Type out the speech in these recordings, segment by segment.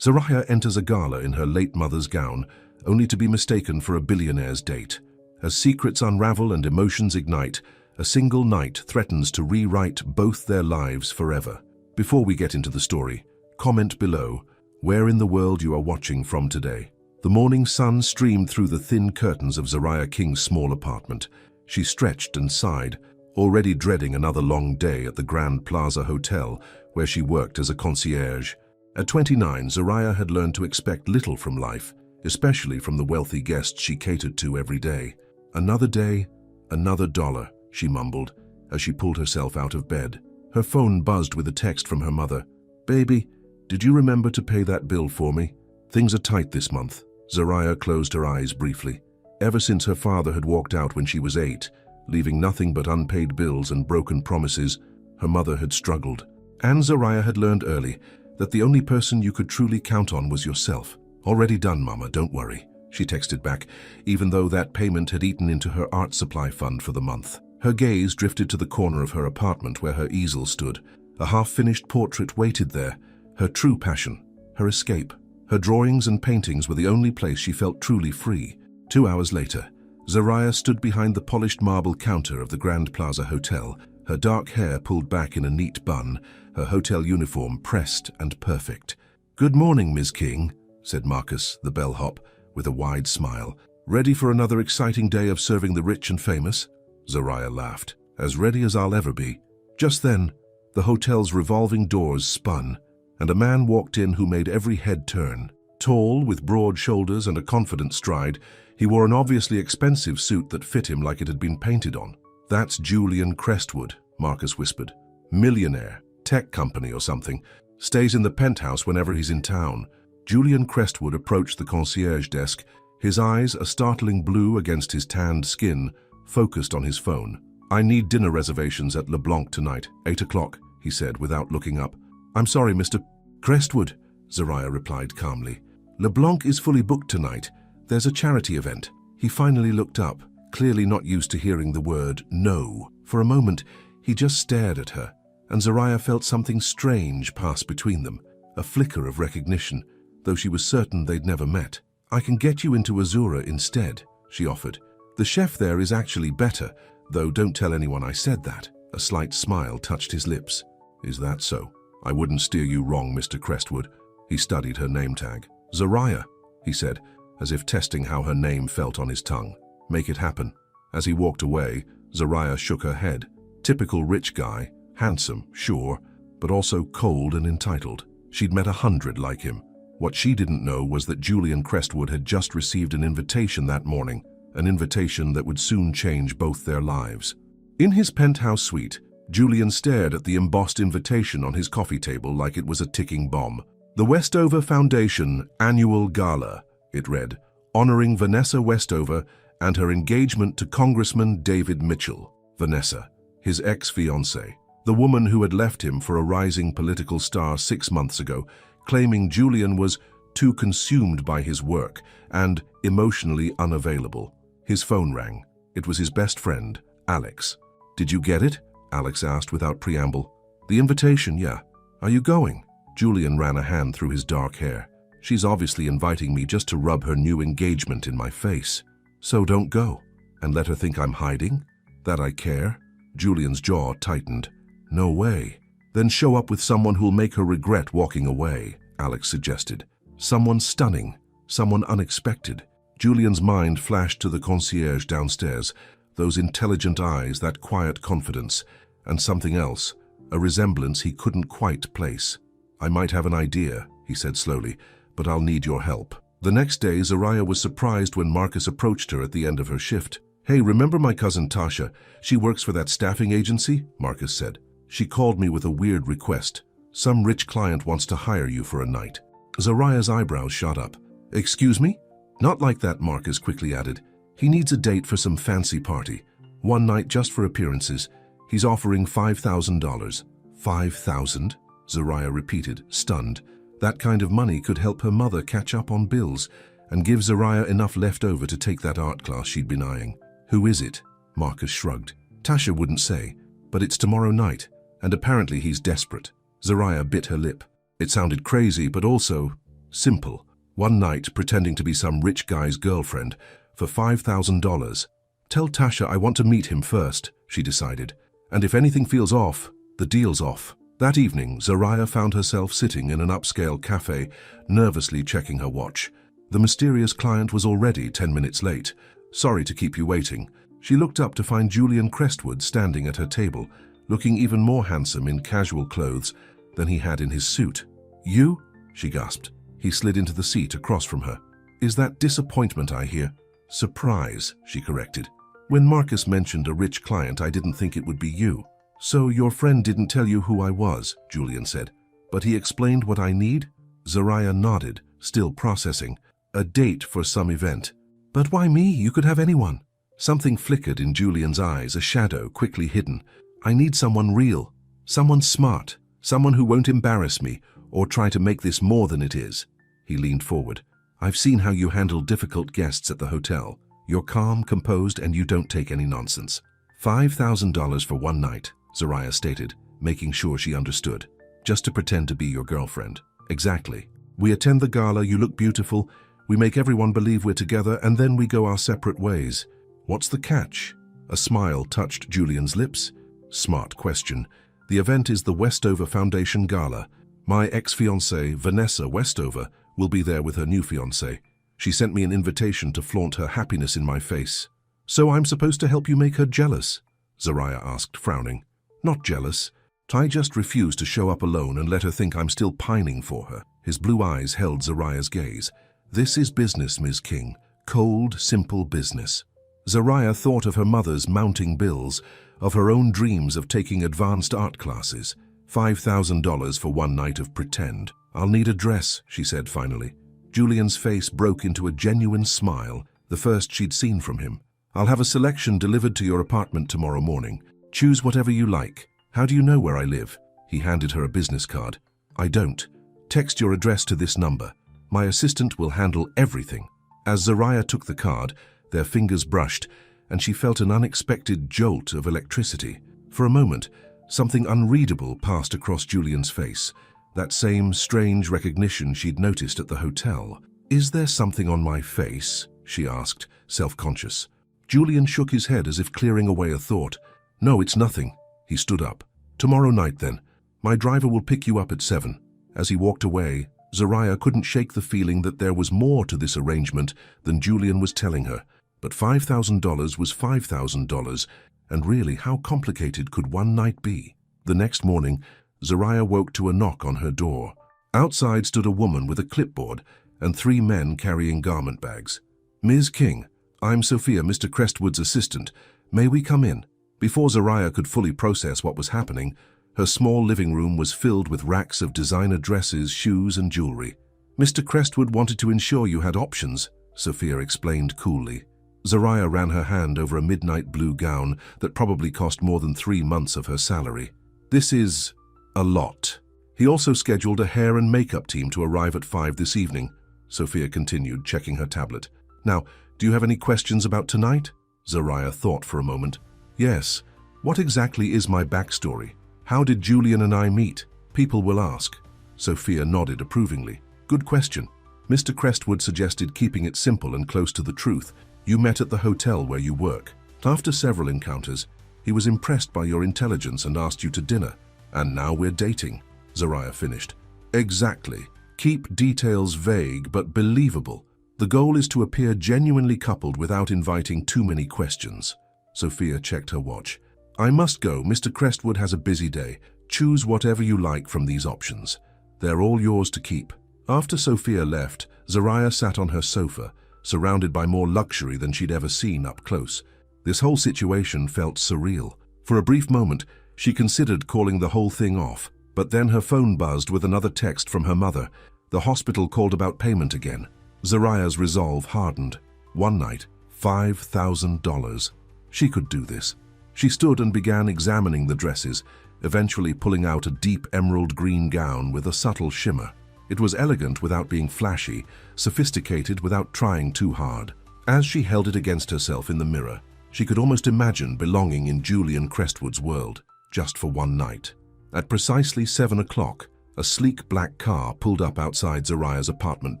Zoraya enters a gala in her late mother's gown, only to be mistaken for a billionaire's date. As secrets unravel and emotions ignite, a single night threatens to rewrite both their lives forever. Before we get into the story, comment below where in the world you are watching from today. The morning sun streamed through the thin curtains of Zoraya King's small apartment. She stretched and sighed, already dreading another long day at the Grand Plaza Hotel, where she worked as a concierge. At 29, Zoraya had learned to expect little from life, especially from the wealthy guests she catered to every day. Another day, another dollar, she mumbled as she pulled herself out of bed. Her phone buzzed with a text from her mother. "Baby, did you remember to pay that bill for me? Things are tight this month." Zoraya closed her eyes briefly. Ever since her father had walked out when she was 8, leaving nothing but unpaid bills and broken promises, her mother had struggled. And Zoraya had learned early that the only person you could truly count on was yourself. "Already done, Mama, don't worry," she texted back, even though that payment had eaten into her art supply fund for the month. Her gaze drifted to the corner of her apartment where her easel stood. A half-finished portrait waited there, her true passion, her escape. Her drawings and paintings were the only place she felt truly free. 2 hours later, Zoraya stood behind the polished marble counter of the Grand Plaza Hotel, her dark hair pulled back in a neat bun, her hotel uniform pressed and perfect. "Good morning, Ms. King," said Marcus, the bellhop, with a wide smile. "Ready for another exciting day of serving the rich and famous?" Zoraya laughed. "As ready as I'll ever be." Just then, the hotel's revolving doors spun, and a man walked in who made every head turn. Tall, with broad shoulders and a confident stride, he wore an obviously expensive suit that fit him like it had been painted on. "That's Julian Crestwood," Marcus whispered. "Millionaire, tech company or something. Stays in the penthouse whenever he's in town." Julian Crestwood approached the concierge desk, his eyes, a startling blue against his tanned skin, focused on his phone. "I need dinner reservations at LeBlanc tonight, 8 o'clock, he said without looking up. "I'm sorry, Mr. Crestwood," Zoraya replied calmly. "LeBlanc is fully booked tonight. There's a charity event." He finally looked up, clearly not used to hearing the word no. For a moment, he just stared at her, and Zoraya felt something strange pass between them, a flicker of recognition, though she was certain they'd never met. "I can get you into Azura instead," she offered. "The chef there is actually better, though don't tell anyone I said that." A slight smile touched his lips. "Is that so? I wouldn't steer you wrong, Mr. Crestwood." He studied her name tag. "Zoraya," he said, as if testing how her name felt on his tongue. "Make it happen." As he walked away, Zoraya shook her head. Typical rich guy, handsome, sure, but also cold and entitled. She'd met 100 like him. What she didn't know was that Julian Crestwood had just received an invitation that morning, an invitation that would soon change both their lives. In his penthouse suite, Julian stared at the embossed invitation on his coffee table like it was a ticking bomb. "The Westover Foundation Annual Gala," it read, "honoring Vanessa Westover and her engagement to Congressman David Mitchell." Vanessa, his ex-fiancée, the woman who had left him for a rising political star 6 months ago, claiming Julian was too consumed by his work and emotionally unavailable. His phone rang. It was his best friend, Alex. "Did you get it?" Alex asked without preamble. "The invitation, yeah. Are you going?" Julian ran a hand through his dark hair. "She's obviously inviting me just to rub her new engagement in my face. So don't go. And let her think I'm hiding? That I care?" Julian's jaw tightened. "No way." "Then show up with someone who'll make her regret walking away," Alex suggested. "Someone stunning, someone unexpected." Julian's mind flashed to the concierge downstairs, those intelligent eyes, that quiet confidence, and something else, a resemblance he couldn't quite place. "I might have an idea," he said slowly, "but I'll need your help." The next day, Zoraya was surprised when Marcus approached her at the end of her shift. "Hey, remember my cousin Tasha? She works for that staffing agency," Marcus said. "She called me with a weird request. Some rich client wants to hire you for a night." Zoraya's eyebrows shot up. "Excuse me?" "Not like that," Marcus quickly added. "He needs a date for some fancy party. One night just for appearances. He's offering $5,000. $5,000? Zoraya repeated, stunned. That kind of money could help her mother catch up on bills and give Zoraya enough left over to take that art class she'd been eyeing. "Who is it?" Marcus shrugged. "Tasha wouldn't say, but it's tomorrow night, and apparently he's desperate." Zoraya bit her lip. It sounded crazy, but also Simple. One night pretending to be some rich guy's girlfriend for $5,000. Tell Tasha I want to meet him first, she decided. And if anything feels off, the deal's off. That evening, Zariah found herself sitting in an upscale cafe, nervously checking her watch. The mysterious client was already 10 minutes late. Sorry to keep you waiting. She looked up to find Julian Crestwood standing at her table, looking even more handsome in casual clothes than he had in his suit. You? She gasped. He slid into the seat across from her. Is that disappointment I hear? Surprise, she corrected. When Marcus mentioned a rich client, I didn't think it would be you. So your friend didn't tell you who I was, Julian said. But he explained what I need? Zariah nodded, still processing. A date for some event. But why me? You could have anyone. Something flickered in Julian's eyes, a shadow quickly hidden. I need someone real, someone smart, someone who won't embarrass me or try to make this more than it is. He leaned forward. I've seen how you handle difficult guests at the hotel. You're calm, composed, and you don't take any nonsense. $5,000 for one night, Zariah stated, making sure she understood. Just to pretend to be your girlfriend. Exactly. We attend the gala, you look beautiful, we make everyone believe we're together, and then we go our separate ways. What's the catch? A smile touched Julian's lips. Smart question. The event is the Westover Foundation Gala. My ex-fiancée, Vanessa Westover, will be there with her new fiancé. She sent me an invitation to flaunt her happiness in my face. So I'm supposed to help you make her jealous? Zariah asked, frowning. Not jealous. I just refuse to show up alone and let her think I'm still pining for her. His blue eyes held Zariah's gaze. This is business, Ms. King. Cold, simple business. Zariah thought of her mother's mounting bills, of her own dreams of taking advanced art classes. $5,000 for one night of pretend. I'll need a dress, she said finally. Julian's face broke into a genuine smile, the first she'd seen from him. I'll have a selection delivered to your apartment tomorrow morning. Choose whatever you like. How do you know where I live? He handed her a business card. I don't. Text your address to this number. My assistant will handle everything. As Zariah took the card, their fingers brushed, and she felt an unexpected jolt of electricity. For a moment, something unreadable passed across Julian's face, that same strange recognition she'd noticed at the hotel. Is there something on my face? She asked, self-conscious. Julian shook his head as if clearing away a thought. No, it's nothing. He stood up. Tomorrow night, then. My driver will pick you up at 7. As he walked away, Zariah couldn't shake the feeling that there was more to this arrangement than Julian was telling her. But $5,000 was $5,000, and really, how complicated could one night be? The next morning, Zariah woke to a knock on her door. Outside stood a woman with a clipboard and 3 men carrying garment bags. Ms. King, I'm Sophia, Mr. Crestwood's assistant. May we come in? Before Zariah could fully process what was happening, her small living room was filled with racks of designer dresses, shoes, and jewelry. Mr. Crestwood wanted to ensure you had options, Sophia explained coolly. Zariah ran her hand over a midnight blue gown that probably cost more than 3 months of her salary. This is a lot. He also scheduled a hair and makeup team to arrive at 5 this evening, Sophia continued, checking her tablet. Now, do you have any questions about tonight? Zariah thought for a moment. Yes. What exactly is my backstory? How did Julian and I meet? People will ask. Sophia nodded approvingly. Good question. Mr. Crestwood suggested keeping it simple and close to the truth. You met at the hotel where you work. After several encounters, he was impressed by your intelligence and asked you to dinner. And now we're dating, Zariah finished. Exactly. Keep details vague but believable. The goal is to appear genuinely coupled without inviting too many questions. Sophia checked her watch. I must go. Mr. Crestwood has a busy day. Choose whatever you like from these options. They're all yours to keep. After Sophia left, Zariah sat on her sofa, surrounded by more luxury than she'd ever seen up close. This whole situation felt surreal. For a brief moment, she considered calling the whole thing off, but then her phone buzzed with another text from her mother. The hospital called about payment again. Zariah's resolve hardened. One night, $5,000. She could do this. She stood and began examining the dresses, eventually pulling out a deep emerald green gown with a subtle shimmer. It was elegant without being flashy, sophisticated without trying too hard. As she held it against herself in the mirror, she could almost imagine belonging in Julian Crestwood's world, just for one night. At precisely 7 o'clock, A sleek black car pulled up outside Zoraya's apartment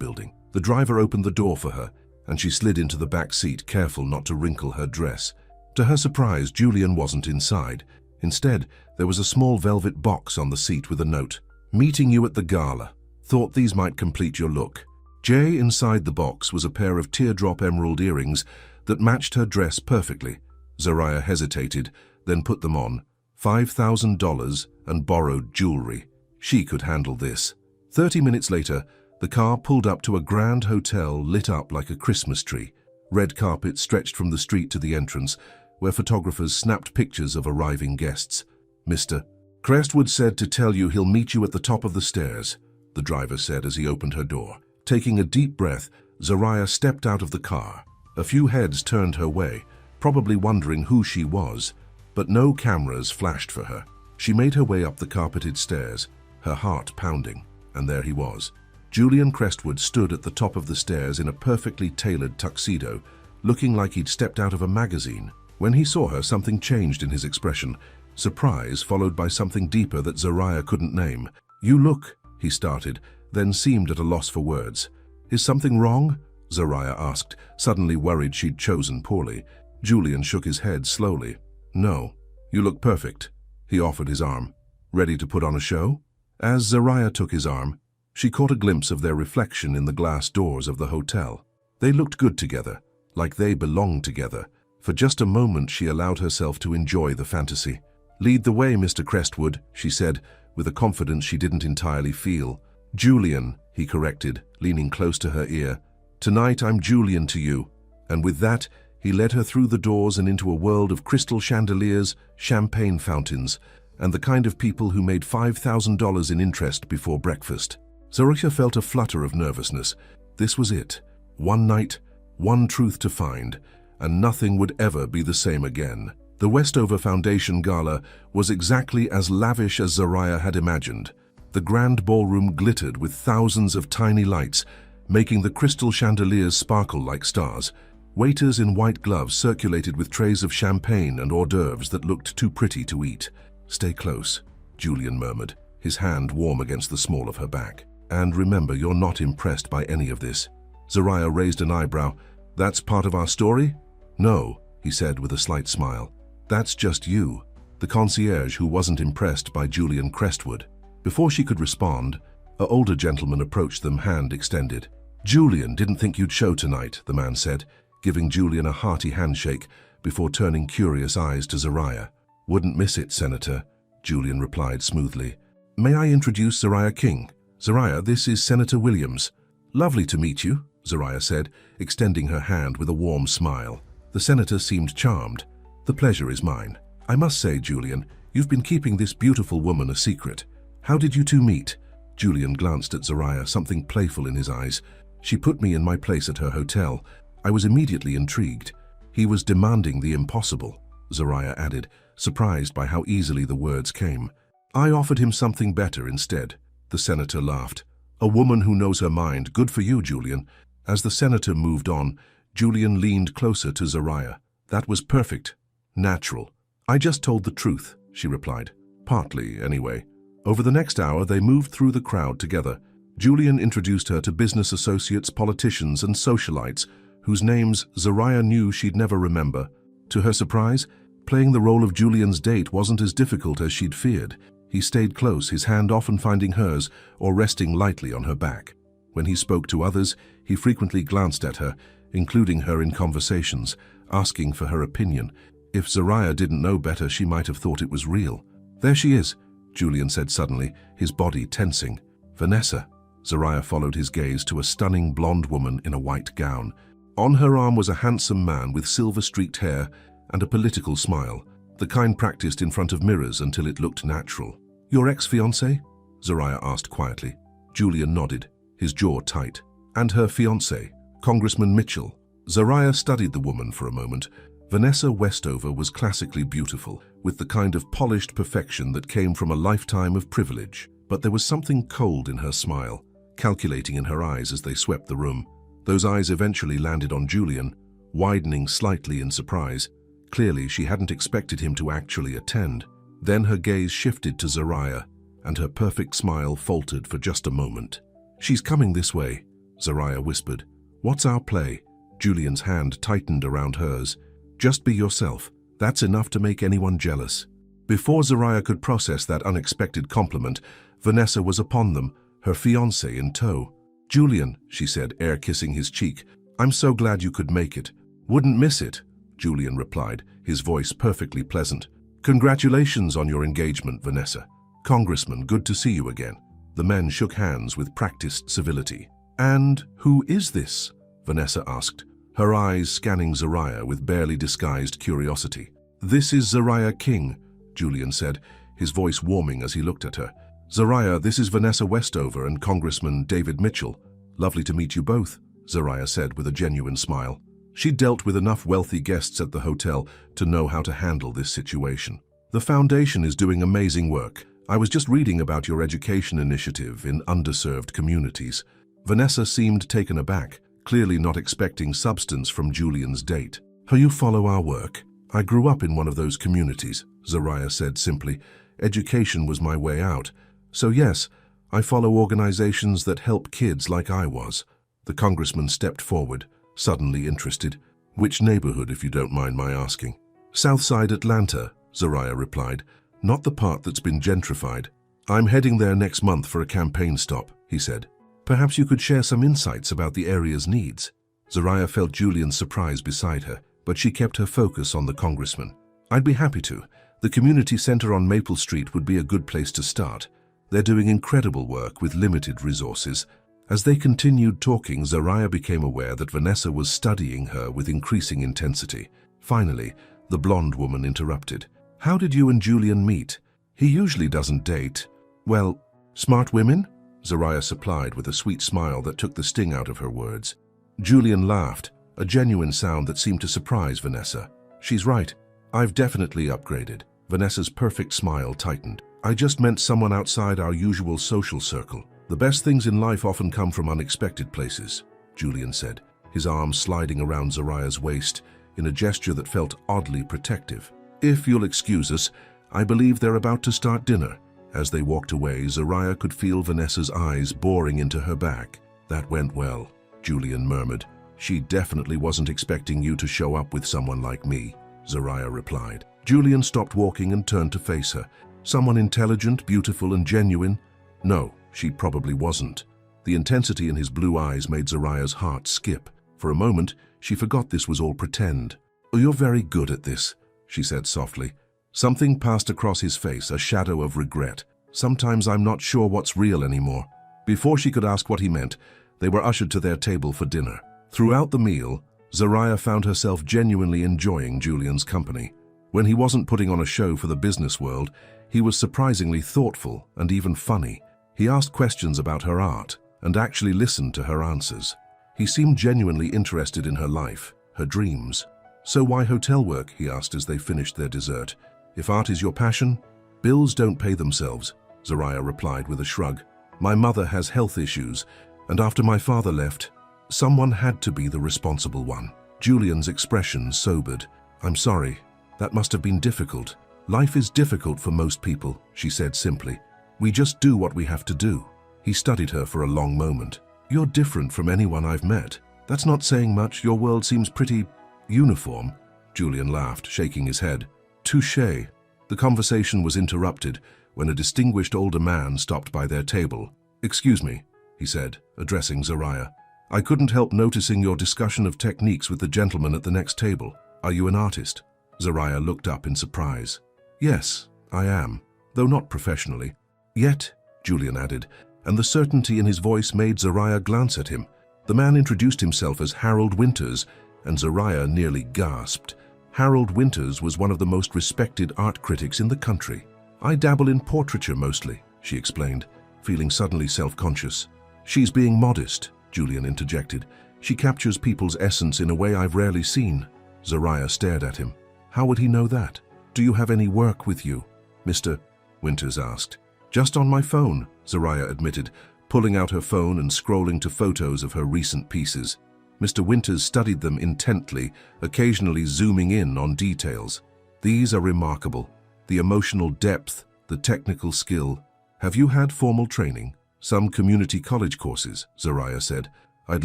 building. The driver opened the door for her, and she slid into the back seat, careful not to wrinkle her dress. To her surprise, Julian wasn't inside. Instead, there was a small velvet box on the seat with a note. "Meeting you at the gala. Thought these might complete your look." Inside the box was a pair of teardrop emerald earrings that matched her dress perfectly. Zoraya hesitated, then put them on. $5,000 and borrowed jewelry. She could handle this. 30 minutes later, the car pulled up to a grand hotel lit up like a Christmas tree. Red carpet stretched from the street to the entrance, where photographers snapped pictures of arriving guests. "Mr. Crestwood said to tell you he'll meet you at the top of the stairs," the driver said as he opened her door. Taking a deep breath, Zoraya stepped out of the car. A few heads turned her way, probably wondering who she was, but no cameras flashed for her. She made her way up the carpeted stairs, her heart pounding, and there he was. Julian Crestwood stood at the top of the stairs in a perfectly tailored tuxedo, looking like he'd stepped out of a magazine. When he saw her, something changed in his expression, surprise followed by something deeper that Zoraya couldn't name. "You look," he started, then seemed at a loss for words. "Is something wrong?" Zoraya asked, suddenly worried she'd chosen poorly. Julian shook his head slowly. "No, you look perfect." He offered his arm. "Ready to put on a show?" As Zoraya took his arm, she caught a glimpse of their reflection in the glass doors of the hotel. They looked good together, like they belonged together. For just a moment she allowed herself to enjoy the fantasy. "Lead the way, Mr. Crestwood," she said, with a confidence she didn't entirely feel. "Julian," he corrected, leaning close to her ear. "Tonight I'm Julian to you." And with that, he led her through the doors and into a world of crystal chandeliers, champagne fountains, and the kind of people who made $5,000 in interest before breakfast. Zoraya felt a flutter of nervousness. This was it. One night, one truth to find, and nothing would ever be the same again. The Westover Foundation Gala was exactly as lavish as Zoraya had imagined. The grand ballroom glittered with thousands of tiny lights, making the crystal chandeliers sparkle like stars. Waiters in white gloves circulated with trays of champagne and hors d'oeuvres that looked too pretty to eat. "Stay close," Julian murmured, his hand warm against the small of her back. "And remember, you're not impressed by any of this." Zoraya raised an eyebrow. "That's part of our story?" "No," he said with a slight smile. "That's just you," the concierge who wasn't impressed by Julian Crestwood. Before she could respond, an older gentleman approached them, hand extended. "Julian, didn't think you'd show tonight," the man said, giving Julian a hearty handshake before turning curious eyes to Zoraya. "Wouldn't miss it, Senator," Julian replied smoothly. "May I introduce Zoraya King? Zoraya, this is Senator Williams." "Lovely to meet you," Zoraya said, extending her hand with a warm smile. The senator seemed charmed. "The pleasure is mine. I must say, Julian, you've been keeping this beautiful woman a secret. How did you two meet?" Julian glanced at Zoraya, something playful in his eyes. "She put me in my place at her hotel. I was immediately intrigued. He was demanding the impossible," Zoraya added, surprised by how easily the words came. "I offered him something better instead." The senator laughed. "A woman who knows her mind. Good for you, Julian." As the senator moved on, Julian leaned closer to Zoraya. "That was perfect. Natural." "I just told the truth," she replied. "Partly, anyway." Over the next hour, they moved through the crowd together. Julian introduced her to business associates, politicians, and socialites, whose names Zoraya knew she'd never remember. To her surprise, playing the role of Julian's date wasn't as difficult as she'd feared. He stayed close, his hand often finding hers or resting lightly on her back. When he spoke to others, he frequently glanced at her, including her in conversations, asking for her opinion. If Zoraya didn't know better, she might have thought it was real. "There she is," Julian said suddenly, his body tensing. "Vanessa." Zoraya followed his gaze to a stunning blonde woman in a white gown. On her arm was a handsome man with silver-streaked hair and a political smile, the kind practiced in front of mirrors until it looked natural. "Your ex-fiancé?" Zoraya asked quietly. Julian nodded, his jaw tight. "And her fiancé, Congressman Mitchell." Zoraya studied the woman for a moment. Vanessa Westover was classically beautiful, with the kind of polished perfection that came from a lifetime of privilege. But there was something cold in her smile, calculating in her eyes as they swept the room. Those eyes eventually landed on Julian, widening slightly in surprise. Clearly, she hadn't expected him to actually attend. Then her gaze shifted to Zoraya, and her perfect smile faltered for just a moment. "She's coming this way," Zariah whispered. "What's our play?" Julian's hand tightened around hers. "Just be yourself. That's enough to make anyone jealous." Before Zariah could process that unexpected compliment, Vanessa was upon them, her fiancé in tow. "Julian," she said, air-kissing his cheek, "I'm so glad you could make it." "Wouldn't miss it," Julian replied, his voice perfectly pleasant. "Congratulations on your engagement, Vanessa. Congressman, good to see you again." The men shook hands with practiced civility. "And who is this?" Vanessa asked, her eyes scanning Zariah with barely disguised curiosity. "This is Zariah King," Julian said, his voice warming as he looked at her. "Zariah, this is Vanessa Westover and Congressman David Mitchell. Lovely to meet you both," Zariah said with a genuine smile. She'd dealt with enough wealthy guests at the hotel to know how to handle this situation. "The foundation is doing amazing work. I was just reading about your education initiative in underserved communities." Vanessa seemed taken aback, clearly not expecting substance from Julian's date. "How you follow our work? I grew up in one of those communities," Zariah said simply. "Education was my way out. So yes, I follow organizations that help kids like I was." The congressman stepped forward, suddenly interested. "Which neighborhood, if you don't mind my asking?" "Southside Atlanta," Zariah replied. "Not the part that's been gentrified." "I'm heading there next month for a campaign stop," he said. "Perhaps you could share some insights about the area's needs." Zariah felt Julian's surprise beside her, but she kept her focus on the congressman. "I'd be happy to. The community center on Maple Street would be a good place to start. They're doing incredible work with limited resources." As they continued talking, Zariah became aware that Vanessa was studying her with increasing intensity. Finally, the blonde woman interrupted. "How did you and Julian meet? He usually doesn't date." "Well, smart women?" Zariah supplied with a sweet smile that took the sting out of her words. Julian laughed, a genuine sound that seemed to surprise Vanessa. "She's right. I've definitely upgraded." Vanessa's perfect smile tightened. "I just meant someone outside our usual social circle. The best things in life often come from unexpected places," Julian said, his arms sliding around Zariah's waist in a gesture that felt oddly protective. "If you'll excuse us, I believe they're about to start dinner." As they walked away, Zariah could feel Vanessa's eyes boring into her back. "That went well," Julian murmured. "She definitely wasn't expecting you to show up with someone like me," Zariah replied. Julian stopped walking and turned to face her. "Someone intelligent, beautiful, and genuine?" No, she probably wasn't. The intensity in his blue eyes made Zariah's heart skip. For a moment, she forgot this was all pretend. "Oh, you're very good at this," she said softly. Something passed across his face, a shadow of regret. "Sometimes I'm not sure what's real anymore." Before she could ask what he meant, they were ushered to their table for dinner. Throughout the meal, Zariah found herself genuinely enjoying Julian's company. When he wasn't putting on a show for the business world, he was surprisingly thoughtful and even funny. He asked questions about her art and actually listened to her answers. He seemed genuinely interested in her life, her dreams. "So why hotel work?" he asked as they finished their dessert. "If art is your passion, bills don't pay themselves," Zariah replied with a shrug. "My mother has health issues, and after my father left, someone had to be the responsible one." Julian's expression sobered. "I'm sorry. That must have been difficult." "Life is difficult for most people," she said simply. "We just do what we have to do." He studied her for a long moment. "You're different from anyone I've met." "That's not saying much. Your world seems pretty uniform." Julian laughed, shaking his head. "Touché." The conversation was interrupted when a distinguished older man stopped by their table. "Excuse me," he said, addressing Zariah. "I couldn't help noticing your discussion of techniques with the gentleman at the next table. Are you an artist?" Zariah looked up in surprise. "Yes, I am, though not professionally." "Yet," Julian added, and the certainty in his voice made Zariah glance at him. The man introduced himself as Harold Winters, and Zariah nearly gasped. Harold Winters was one of the most respected art critics in the country. "I dabble in portraiture mostly," she explained, feeling suddenly self-conscious. "She's being modest," Julian interjected. "She captures people's essence in a way I've rarely seen." Zariah stared at him. "How would he know that?" "Do you have any work with you, Mr. Winters asked. "Just on my phone," Zariah admitted, pulling out her phone and scrolling to photos of her recent pieces. Mr. Winters studied them intently, occasionally zooming in on details. "These are remarkable. The emotional depth, the technical skill. Have you had formal training? Some community college courses, Zariah said. I'd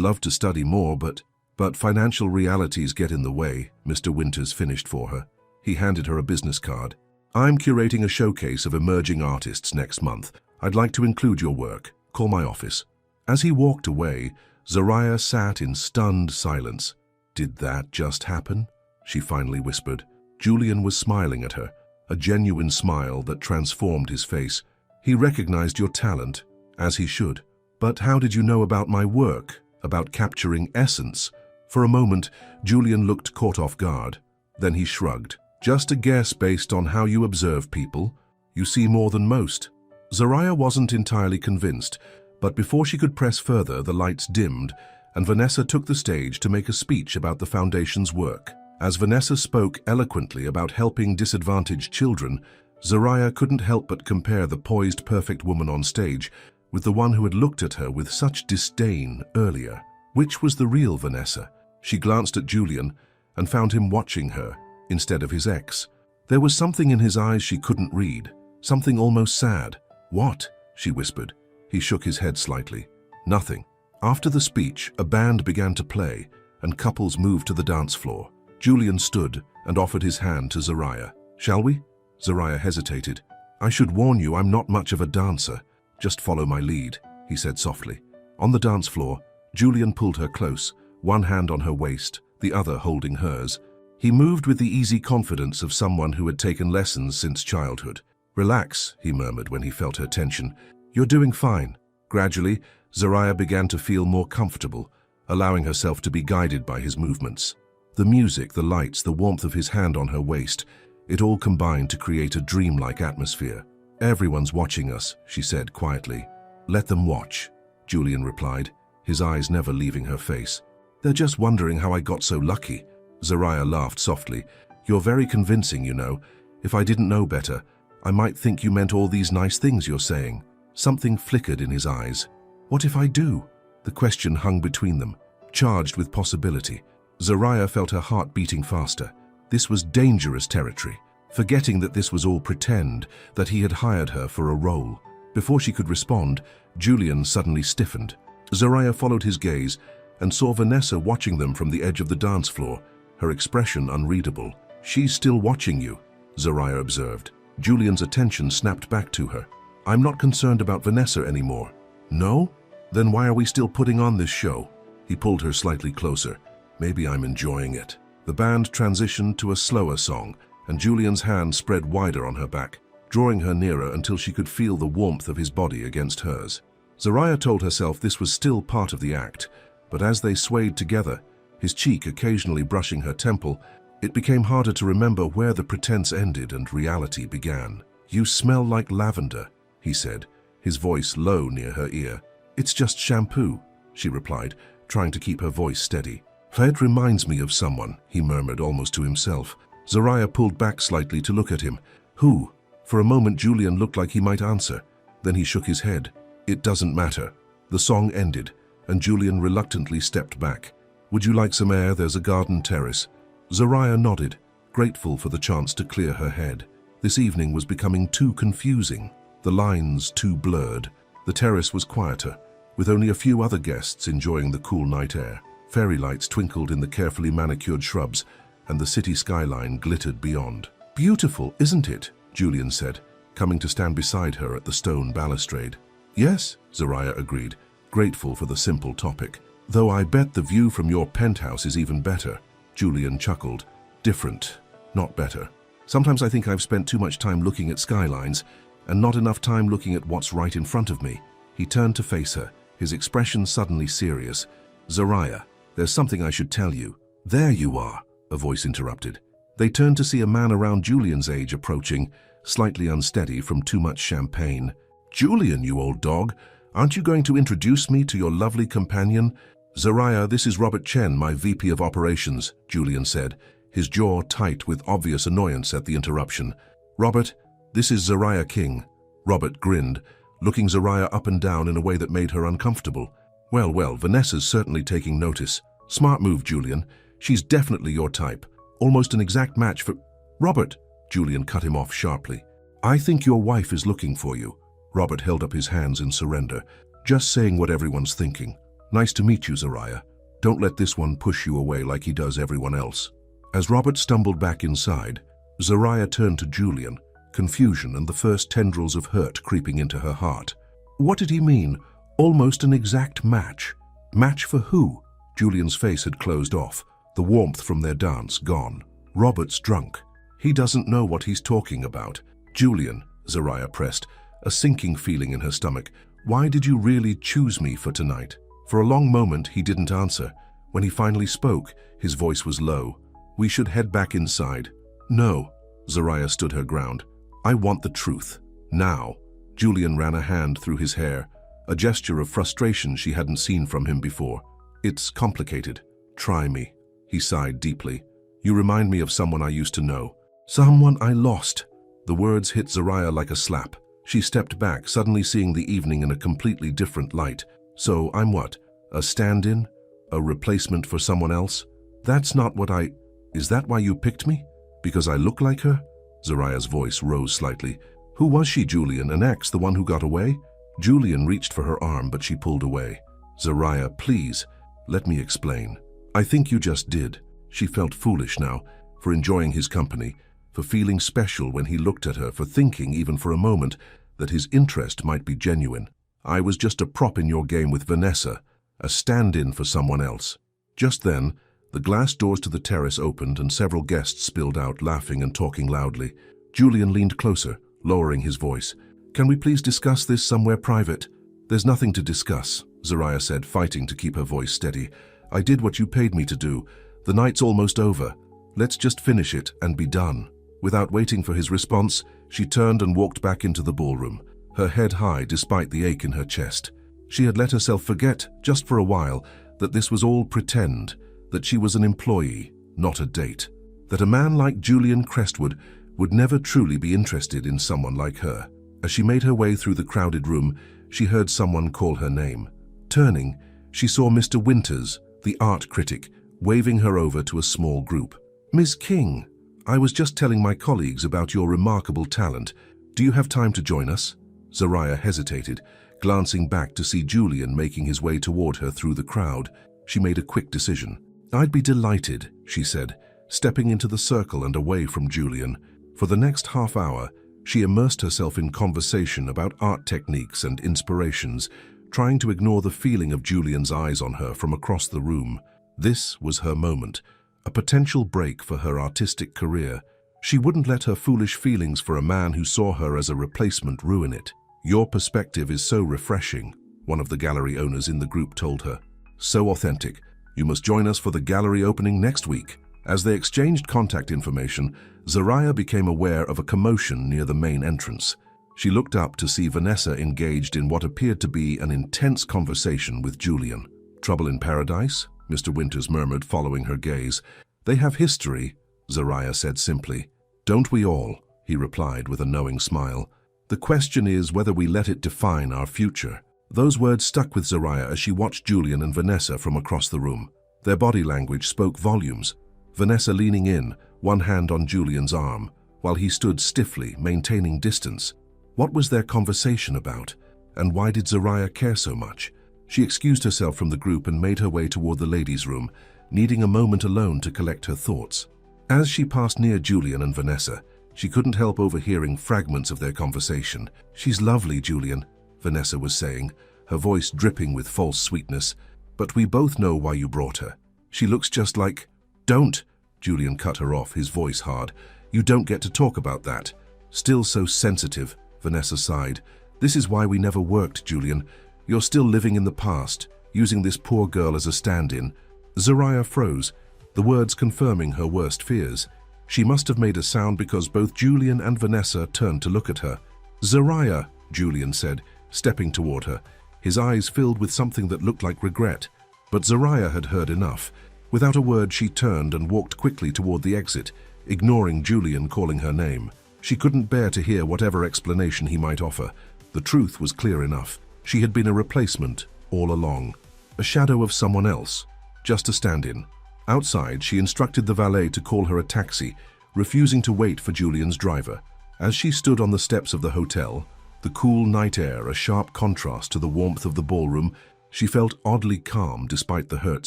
love to study more, but financial realities get in the way, Mr. Winters finished for her. He handed her a business card. I'm curating a showcase of emerging artists next month. I'd like to include your work. Call my office. As he walked away, Zariah sat in stunned silence. Did that just happen? She finally whispered. Julian was smiling at her, a genuine smile that transformed his face. He recognized your talent, as he should. But how did you know about my work, about capturing essence? For a moment, Julian looked caught off guard. Then he shrugged. Just a guess based on how you observe people. You see more than most. Zariah wasn't entirely convinced, but before she could press further, the lights dimmed, and Vanessa took the stage to make a speech about the Foundation's work. As Vanessa spoke eloquently about helping disadvantaged children, Zariah couldn't help but compare the poised, perfect woman on stage with the one who had looked at her with such disdain earlier. Which was the real Vanessa? She glanced at Julian and found him watching her instead of his ex. There was something in his eyes she couldn't read, something almost sad. What? She whispered. He shook his head slightly. Nothing. After the speech, a band began to play, and couples moved to the dance floor. Julian stood and offered his hand to Zariah. Shall we? Zariah hesitated. I should warn you, I'm not much of a dancer. Just follow my lead, he said softly. On the dance floor, Julian pulled her close, one hand on her waist, the other holding hers. He moved with the easy confidence of someone who had taken lessons since childhood. Relax, he murmured when he felt her tension. You're doing fine. Gradually, Zariah began to feel more comfortable, allowing herself to be guided by his movements. The music, the lights, the warmth of his hand on her waist, it all combined to create a dreamlike atmosphere. Everyone's watching us, she said quietly. Let them watch, Julian replied, his eyes never leaving her face. They're just wondering how I got so lucky. Zariah laughed softly. You're very convincing, you know. If I didn't know better, I might think you meant all these nice things you're saying. Something flickered in his eyes. What if I do? The question hung between them, charged with possibility. Zariah felt her heart beating faster. This was dangerous territory, forgetting that this was all pretend, that he had hired her for a role. Before she could respond, Julian suddenly stiffened. Zariah followed his gaze and saw Vanessa watching them from the edge of the dance floor, her expression unreadable. She's still watching you, Zariah observed. Julian's attention snapped back to her. I'm not concerned about Vanessa anymore. No? Then why are we still putting on this show? He pulled her slightly closer. Maybe I'm enjoying it. The band transitioned to a slower song, and Julian's hand spread wider on her back, drawing her nearer until she could feel the warmth of his body against hers. Zariah told herself this was still part of the act, but as they swayed together, his cheek occasionally brushing her temple, it became harder to remember where the pretense ended and reality began. You smell like lavender, he said, his voice low near her ear. It's just shampoo, she replied, trying to keep her voice steady. It reminds me of someone, he murmured almost to himself. Zariah pulled back slightly to look at him. Who? For a moment Julian looked like he might answer. Then he shook his head. It doesn't matter. The song ended, and Julian reluctantly stepped back. Would you like some air? There's a garden terrace. Zariah nodded, grateful for the chance to clear her head. This evening was becoming too confusing, the lines too blurred. The terrace was quieter, with only a few other guests enjoying the cool night air. Fairy lights twinkled in the carefully manicured shrubs, and the city skyline glittered beyond. Beautiful, isn't it? Julian said, coming to stand beside her at the stone balustrade. Yes, Zariah agreed, grateful for the simple topic. Though I bet the view from your penthouse is even better. Julian chuckled. Different, not better. Sometimes I think I've spent too much time looking at skylines and not enough time looking at what's right in front of me. He turned to face her, his expression suddenly serious. Zariah, there's something I should tell you. There you are, a voice interrupted. They turned to see a man around Julian's age approaching, slightly unsteady from too much champagne. Julian, you old dog, aren't you going to introduce me to your lovely companion? Zariah, this is Robert Chen, my VP of Operations, Julian said, his jaw tight with obvious annoyance at the interruption. Robert, this is Zariah King. Robert grinned, looking Zariah up and down in a way that made her uncomfortable. Well, Vanessa's certainly taking notice. Smart move, Julian. She's definitely your type. Almost an exact match for... Robert, Julian cut him off sharply. I think your wife is looking for you. Robert held up his hands in surrender. Just saying what everyone's thinking. Nice to meet you, Zariah. Don't let this one push you away like he does everyone else. As Robert stumbled back inside, Zariah turned to Julian, confusion and the first tendrils of hurt creeping into her heart. What did he mean? Almost an exact match. Match for who? Julian's face had closed off, the warmth from their dance gone. Robert's drunk. He doesn't know what he's talking about. Julian, Zariah pressed, a sinking feeling in her stomach. Why did you really choose me for tonight? For a long moment, he didn't answer. When he finally spoke, his voice was low. We should head back inside. No, Zariah stood her ground. I want the truth. Now. Julian ran a hand through his hair, a gesture of frustration she hadn't seen from him before. It's complicated. Try me. He sighed deeply. You remind me of someone I used to know. Someone I lost. The words hit Zariah like a slap. She stepped back, suddenly seeing the evening in a completely different light. So I'm what? A stand-in? A replacement for someone else? That's not what I... Is that why you picked me? Because I look like her? Zariah's voice rose slightly. Who was she, Julian? An ex, the one who got away? Julian reached for her arm, but she pulled away. Zariah, please, let me explain. I think you just did. She felt foolish now, for enjoying his company, for feeling special when he looked at her, for thinking, even for a moment, that his interest might be genuine. I was just a prop in your game with Vanessa, a stand-in for someone else. Just then, the glass doors to the terrace opened and several guests spilled out, laughing and talking loudly. Julian leaned closer, lowering his voice. Can we please discuss this somewhere private? There's nothing to discuss, Zariah said, fighting to keep her voice steady. I did what you paid me to do. The night's almost over. Let's just finish it and be done. Without waiting for his response, she turned and walked back into the ballroom, her head high despite the ache in her chest. She had let herself forget, just for a while, that this was all pretend, that she was an employee, not a date, that a man like Julian Crestwood would never truly be interested in someone like her. As she made her way through the crowded room, she heard someone call her name. Turning, she saw Mr. Winters, the art critic, waving her over to a small group. Ms. King, I was just telling my colleagues about your remarkable talent. Do you have time to join us? Zariah hesitated, glancing back to see Julian making his way toward her through the crowd. She made a quick decision. I'd be delighted, she said, stepping into the circle and away from Julian. For the next half hour, she immersed herself in conversation about art techniques and inspirations, trying to ignore the feeling of Julian's eyes on her from across the room. This was her moment, a potential break for her artistic career. She wouldn't let her foolish feelings for a man who saw her as a replacement ruin it. Your perspective is so refreshing, one of the gallery owners in the group told her. So authentic. You must join us for the gallery opening next week. As they exchanged contact information, Zariah became aware of a commotion near the main entrance. She looked up to see Vanessa engaged in what appeared to be an intense conversation with Julian. Trouble in paradise? Mr. Winters murmured, following her gaze. They have history, Zariah said simply. Don't we all? He replied with a knowing smile. The question is whether we let it define our future. Those words stuck with Zariah as she watched Julian and Vanessa from across the room. Their body language spoke volumes. Vanessa leaning in, one hand on Julian's arm, while he stood stiffly, maintaining distance. What was their conversation about? And why did Zariah care so much? She excused herself from the group and made her way toward the ladies' room, needing a moment alone to collect her thoughts. As she passed near Julian and Vanessa, she couldn't help overhearing fragments of their conversation. She's lovely, Julian, Vanessa was saying, her voice dripping with false sweetness. But we both know why you brought her. She looks just like... Don't! Julian cut her off, his voice hard. You don't get to talk about that. Still so sensitive, Vanessa sighed. This is why we never worked, Julian. You're still living in the past, using this poor girl as a stand-in. Zariah froze, the words confirming her worst fears. She must have made a sound because both Julian and Vanessa turned to look at her. Zariah, Julian said, stepping toward her, his eyes filled with something that looked like regret. But Zariah had heard enough. Without a word, she turned and walked quickly toward the exit, ignoring Julian calling her name. She couldn't bear to hear whatever explanation he might offer. The truth was clear enough. She had been a replacement all along, a shadow of someone else, just a stand-in. Outside, she instructed the valet to call her a taxi, refusing to wait for Julian's driver. As she stood on the steps of the hotel, The cool night air, a sharp contrast to the warmth of the ballroom. She felt oddly calm despite the hurt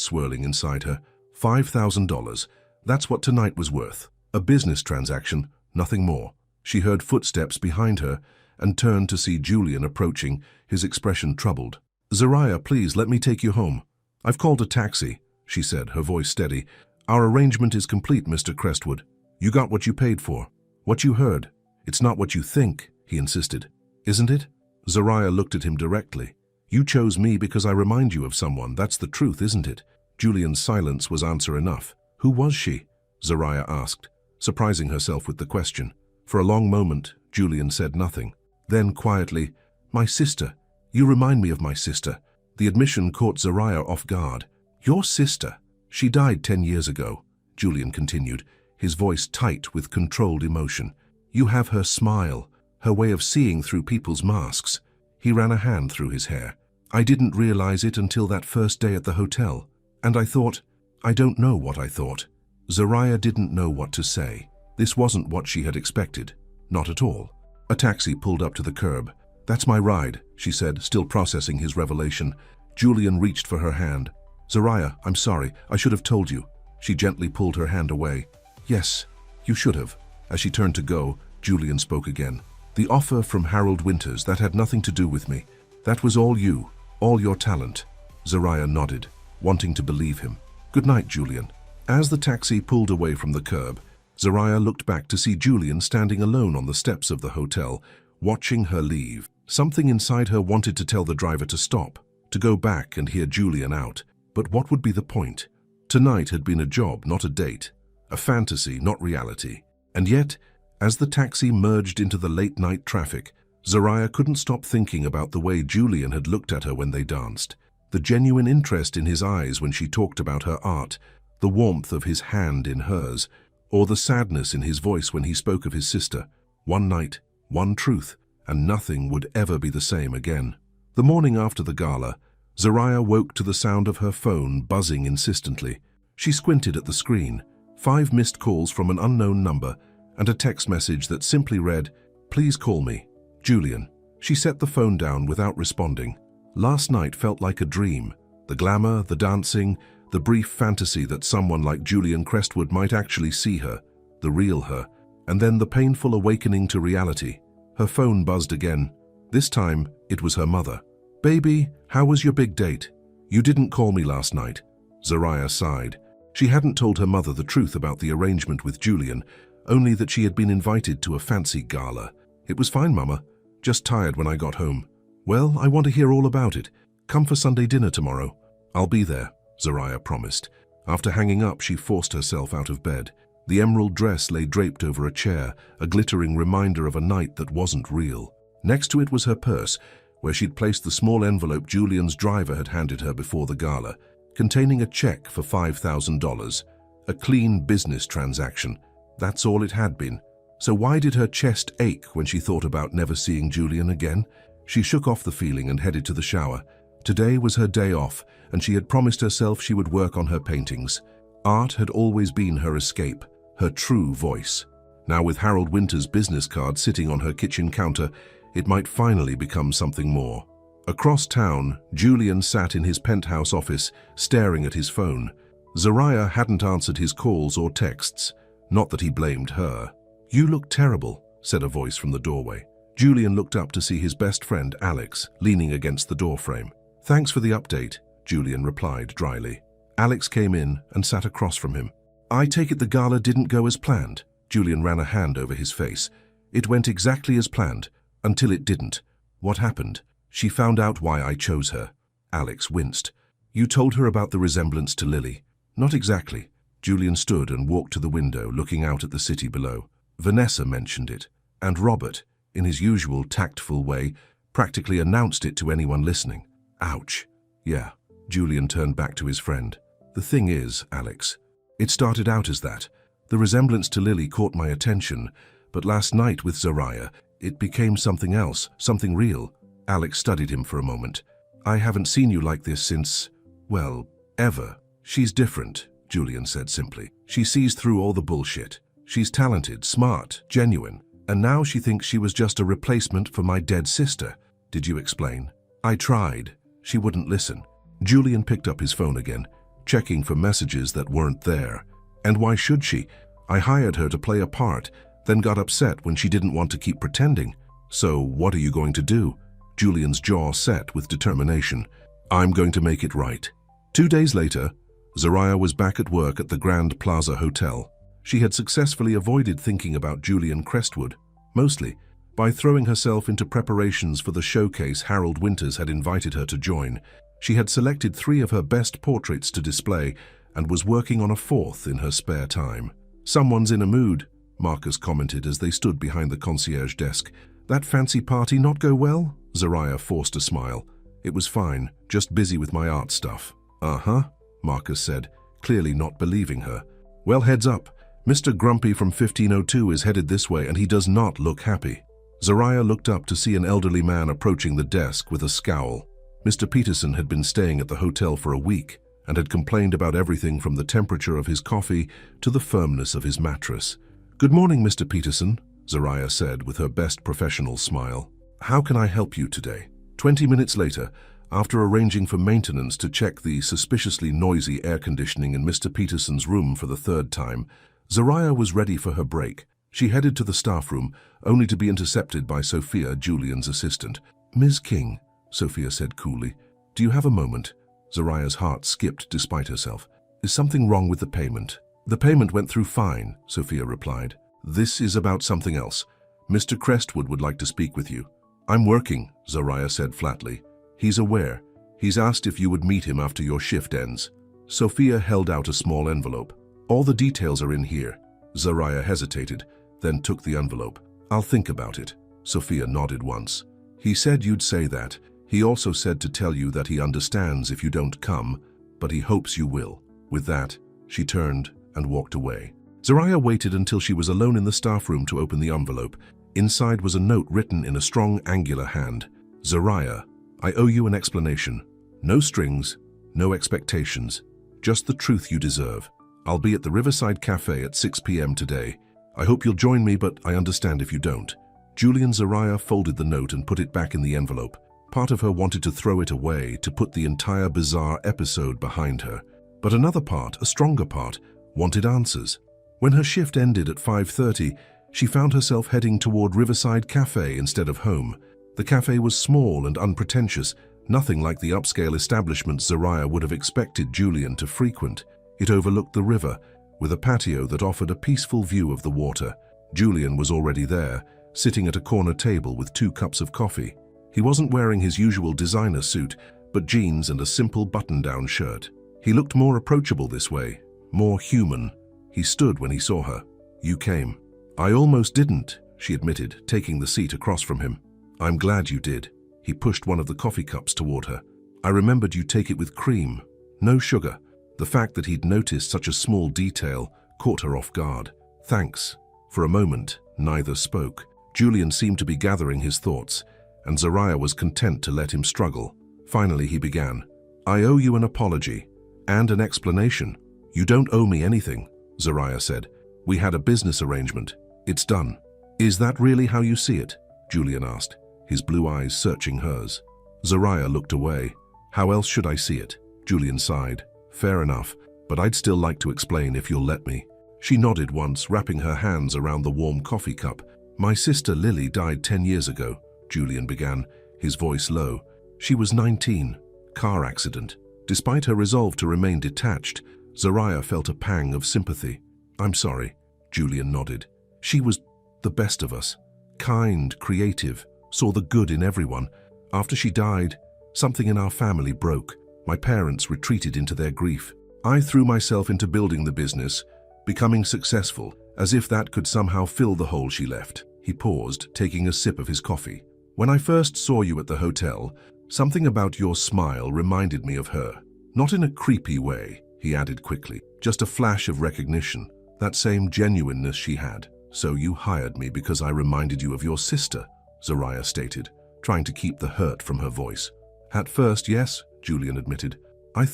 swirling inside her. $5,000. That's what tonight was worth. A business transaction, nothing more. She heard footsteps behind her and turned to see Julian approaching, his expression troubled. "Zariah, please let me take you home. I've called a taxi," she said, her voice steady. "Our arrangement is complete, Mr. Crestwood. You got what you paid for. What you heard. It's not what you think," he insisted. "Isn't it?" Zariah looked at him directly. "You chose me because I remind you of someone. That's the truth, isn't it?" Julian's silence was answer enough. "Who was she?" Zariah asked, surprising herself with the question. For a long moment, Julian said nothing. Then, quietly, "My sister. You remind me of my sister." The admission caught Zariah off guard. "Your sister? She died 10 years ago," Julian continued, his voice tight with controlled emotion. "You have her smile, her way of seeing through people's masks." He ran a hand through his hair. "I didn't realize it until that first day at the hotel. And I thought, I don't know what I thought." Zariah didn't know what to say. This wasn't what she had expected. Not at all. A taxi pulled up to the curb. "That's my ride," she said, still processing his revelation. Julian reached for her hand. "Zariah, I'm sorry. I should have told you." She gently pulled her hand away. "Yes, you should have." As she turned to go, Julian spoke again. "The offer from Harold Winters, that had nothing to do with me. That was all you, all your talent." Zariah nodded, wanting to believe him. "Good night, Julian." As the taxi pulled away from the curb, Zariah looked back to see Julian standing alone on the steps of the hotel, watching her leave. Something inside her wanted to tell the driver to stop, to go back and hear Julian out. But what would be the point? Tonight had been a job, not a date. A fantasy, not reality. And yet, as the taxi merged into the late-night traffic, Zariah couldn't stop thinking about the way Julian had looked at her when they danced. The genuine interest in his eyes when she talked about her art, the warmth of his hand in hers, or the sadness in his voice when he spoke of his sister. One night, one truth, and nothing would ever be the same again. The morning after the gala, Zariah woke to the sound of her phone buzzing insistently. She squinted at the screen. 5 missed calls from an unknown number, and a text message that simply read, "Please call me, Julian." She set the phone down without responding. Last night felt like a dream. The glamour, the dancing, the brief fantasy that someone like Julian Crestwood might actually see her, the real her, and then the painful awakening to reality. Her phone buzzed again. This time, it was her mother. "Baby, how was your big date? You didn't call me last night." Zariah sighed. She hadn't told her mother the truth about the arrangement with Julian, only that she had been invited to a fancy gala. "It was fine, Mama. Just tired when I got home." "Well, I want to hear all about it. Come for Sunday dinner tomorrow." "I'll be there," Zariah promised. After hanging up, she forced herself out of bed. The emerald dress lay draped over a chair, a glittering reminder of a night that wasn't real. Next to it was her purse, where she'd placed the small envelope Julian's driver had handed her before the gala, containing a check for $5,000. A clean business transaction. That's all it had been. So why did her chest ache when she thought about never seeing Julian again? She shook off the feeling and headed to the shower. Today was her day off, and she had promised herself she would work on her paintings. Art had always been her escape, her true voice. Now with Harold Winters' business card sitting on her kitchen counter, it might finally become something more. Across town, Julian sat in his penthouse office, staring at his phone. Zariah hadn't answered his calls or texts. Not that he blamed her. "You look terrible," said a voice from the doorway. Julian looked up to see his best friend, Alex, leaning against the doorframe. "Thanks for the update," Julian replied dryly. Alex came in and sat across from him. "I take it the gala didn't go as planned." Julian ran a hand over his face. "It went exactly as planned, until it didn't." "What happened?" "She found out why I chose her." Alex winced. "You told her about the resemblance to Lily?" "Not exactly." Julian stood and walked to the window, looking out at the city below. "Vanessa mentioned it, and Robert, in his usual tactful way, practically announced it to anyone listening." "Ouch." "Yeah." Julian turned back to his friend. "The thing is, Alex, it started out as that. The resemblance to Lily caught my attention, but last night with Zariah, it became something else, something real." Alex studied him for a moment. "I haven't seen you like this since, well, ever." "She's different," Julian said simply. "She sees through all the bullshit. She's talented, smart, genuine. And now she thinks she was just a replacement for my dead sister. Did you explain? I tried. She wouldn't listen. Julian picked up his phone again, checking for messages that weren't there. And why should she? I hired her to play a part, then got upset when she didn't want to keep pretending. So what are you going to do? Julian's jaw set with determination. I'm going to make it right. 2 days later, Zariah was back at work at the Grand Plaza Hotel. She had successfully avoided thinking about Julian Crestwood, mostly by throwing herself into preparations for the showcase Harold Winters had invited her to join. She had selected 3 of her best portraits to display and was working on a 4th in her spare time. Someone's in a mood, Marcus commented as they stood behind the concierge desk. That fancy party not go well? Zariah forced a smile. It was fine, just busy with my art stuff. Uh-huh, Marcus said, clearly not believing her. Well, heads up. Mr. Grumpy from 1502 is headed this way and he does not look happy. Zariah looked up to see an elderly man approaching the desk with a scowl. Mr. Peterson had been staying at the hotel for a week and had complained about everything from the temperature of his coffee to the firmness of his mattress. Good morning, Mr. Peterson, Zariah said with her best professional smile. How can I help you today? 20 minutes later, after arranging for maintenance to check the suspiciously noisy air conditioning in Mr. Peterson's room for the 3rd time, Zariah was ready for her break. She headed to the staff room, only to be intercepted by Sophia, Julian's assistant. Ms. King, Sophia said coolly, do you have a moment? Zariah's heart skipped despite herself. Is something wrong with the payment? The payment went through fine, Sophia replied. This is about something else. Mr. Crestwood would like to speak with you. I'm working, Zariah said flatly. He's aware. He's asked if you would meet him after your shift ends. Sophia held out a small envelope. All the details are in here. Zariah hesitated, then took the envelope. I'll think about it. Sophia nodded once. He said you'd say that. He also said to tell you that he understands if you don't come, but he hopes you will. With that, she turned and walked away. Zariah waited until she was alone in the staff room to open the envelope. Inside was a note written in a strong, angular hand. Zariah, I owe you an explanation. No strings, no expectations. Just the truth you deserve. I'll be at the Riverside Cafe at 6 p.m. today. I hope you'll join me, but I understand if you don't. Julian Zariah folded the note and put it back in the envelope. Part of her wanted to throw it away, to put the entire bizarre episode behind her. But another part, a stronger part, wanted answers. When her shift ended at 5:30, she found herself heading toward Riverside Cafe instead of home. The cafe was small and unpretentious, nothing like the upscale establishment Zariah would have expected Julian to frequent. It overlooked the river, with a patio that offered a peaceful view of the water. Julian was already there, sitting at a corner table with 2 cups of coffee. He wasn't wearing his usual designer suit, but jeans and a simple button-down shirt. He looked more approachable this way, more human. He stood when he saw her. You came. I almost didn't, she admitted, taking the seat across from him. I'm glad you did. He pushed one of the coffee cups toward her. I remembered you take it with cream, no sugar. The fact that he'd noticed such a small detail caught her off guard. Thanks. For a moment, neither spoke. Julian seemed to be gathering his thoughts, and Zariah was content to let him struggle. Finally, he began. I owe you an apology and an explanation. You don't owe me anything, Zariah said. We had a business arrangement. It's done. Is that really how you see it? Julian asked, his blue eyes searching hers. Zariah looked away. How else should I see it? Julian sighed. Fair enough, but I'd still like to explain if you'll let me. She nodded once, wrapping her hands around the warm coffee cup. My sister Lily died 10 years ago, Julian began, his voice low. She was 19. Car accident. Despite her resolve to remain detached, Zariah felt a pang of sympathy. I'm sorry, Julian nodded. She was the best of us. Kind, creative, saw the good in everyone. After she died, something in our family broke. My parents retreated into their grief. I threw myself into building the business, becoming successful, as if that could somehow fill the hole she left. He paused, taking a sip of his coffee. When I first saw you at the hotel, something about your smile reminded me of her. Not in a creepy way, he added quickly, just a flash of recognition, that same genuineness she had. So you hired me because I reminded you of your sister, Zariah stated, trying to keep the hurt from her voice. At first, yes, Julian admitted. I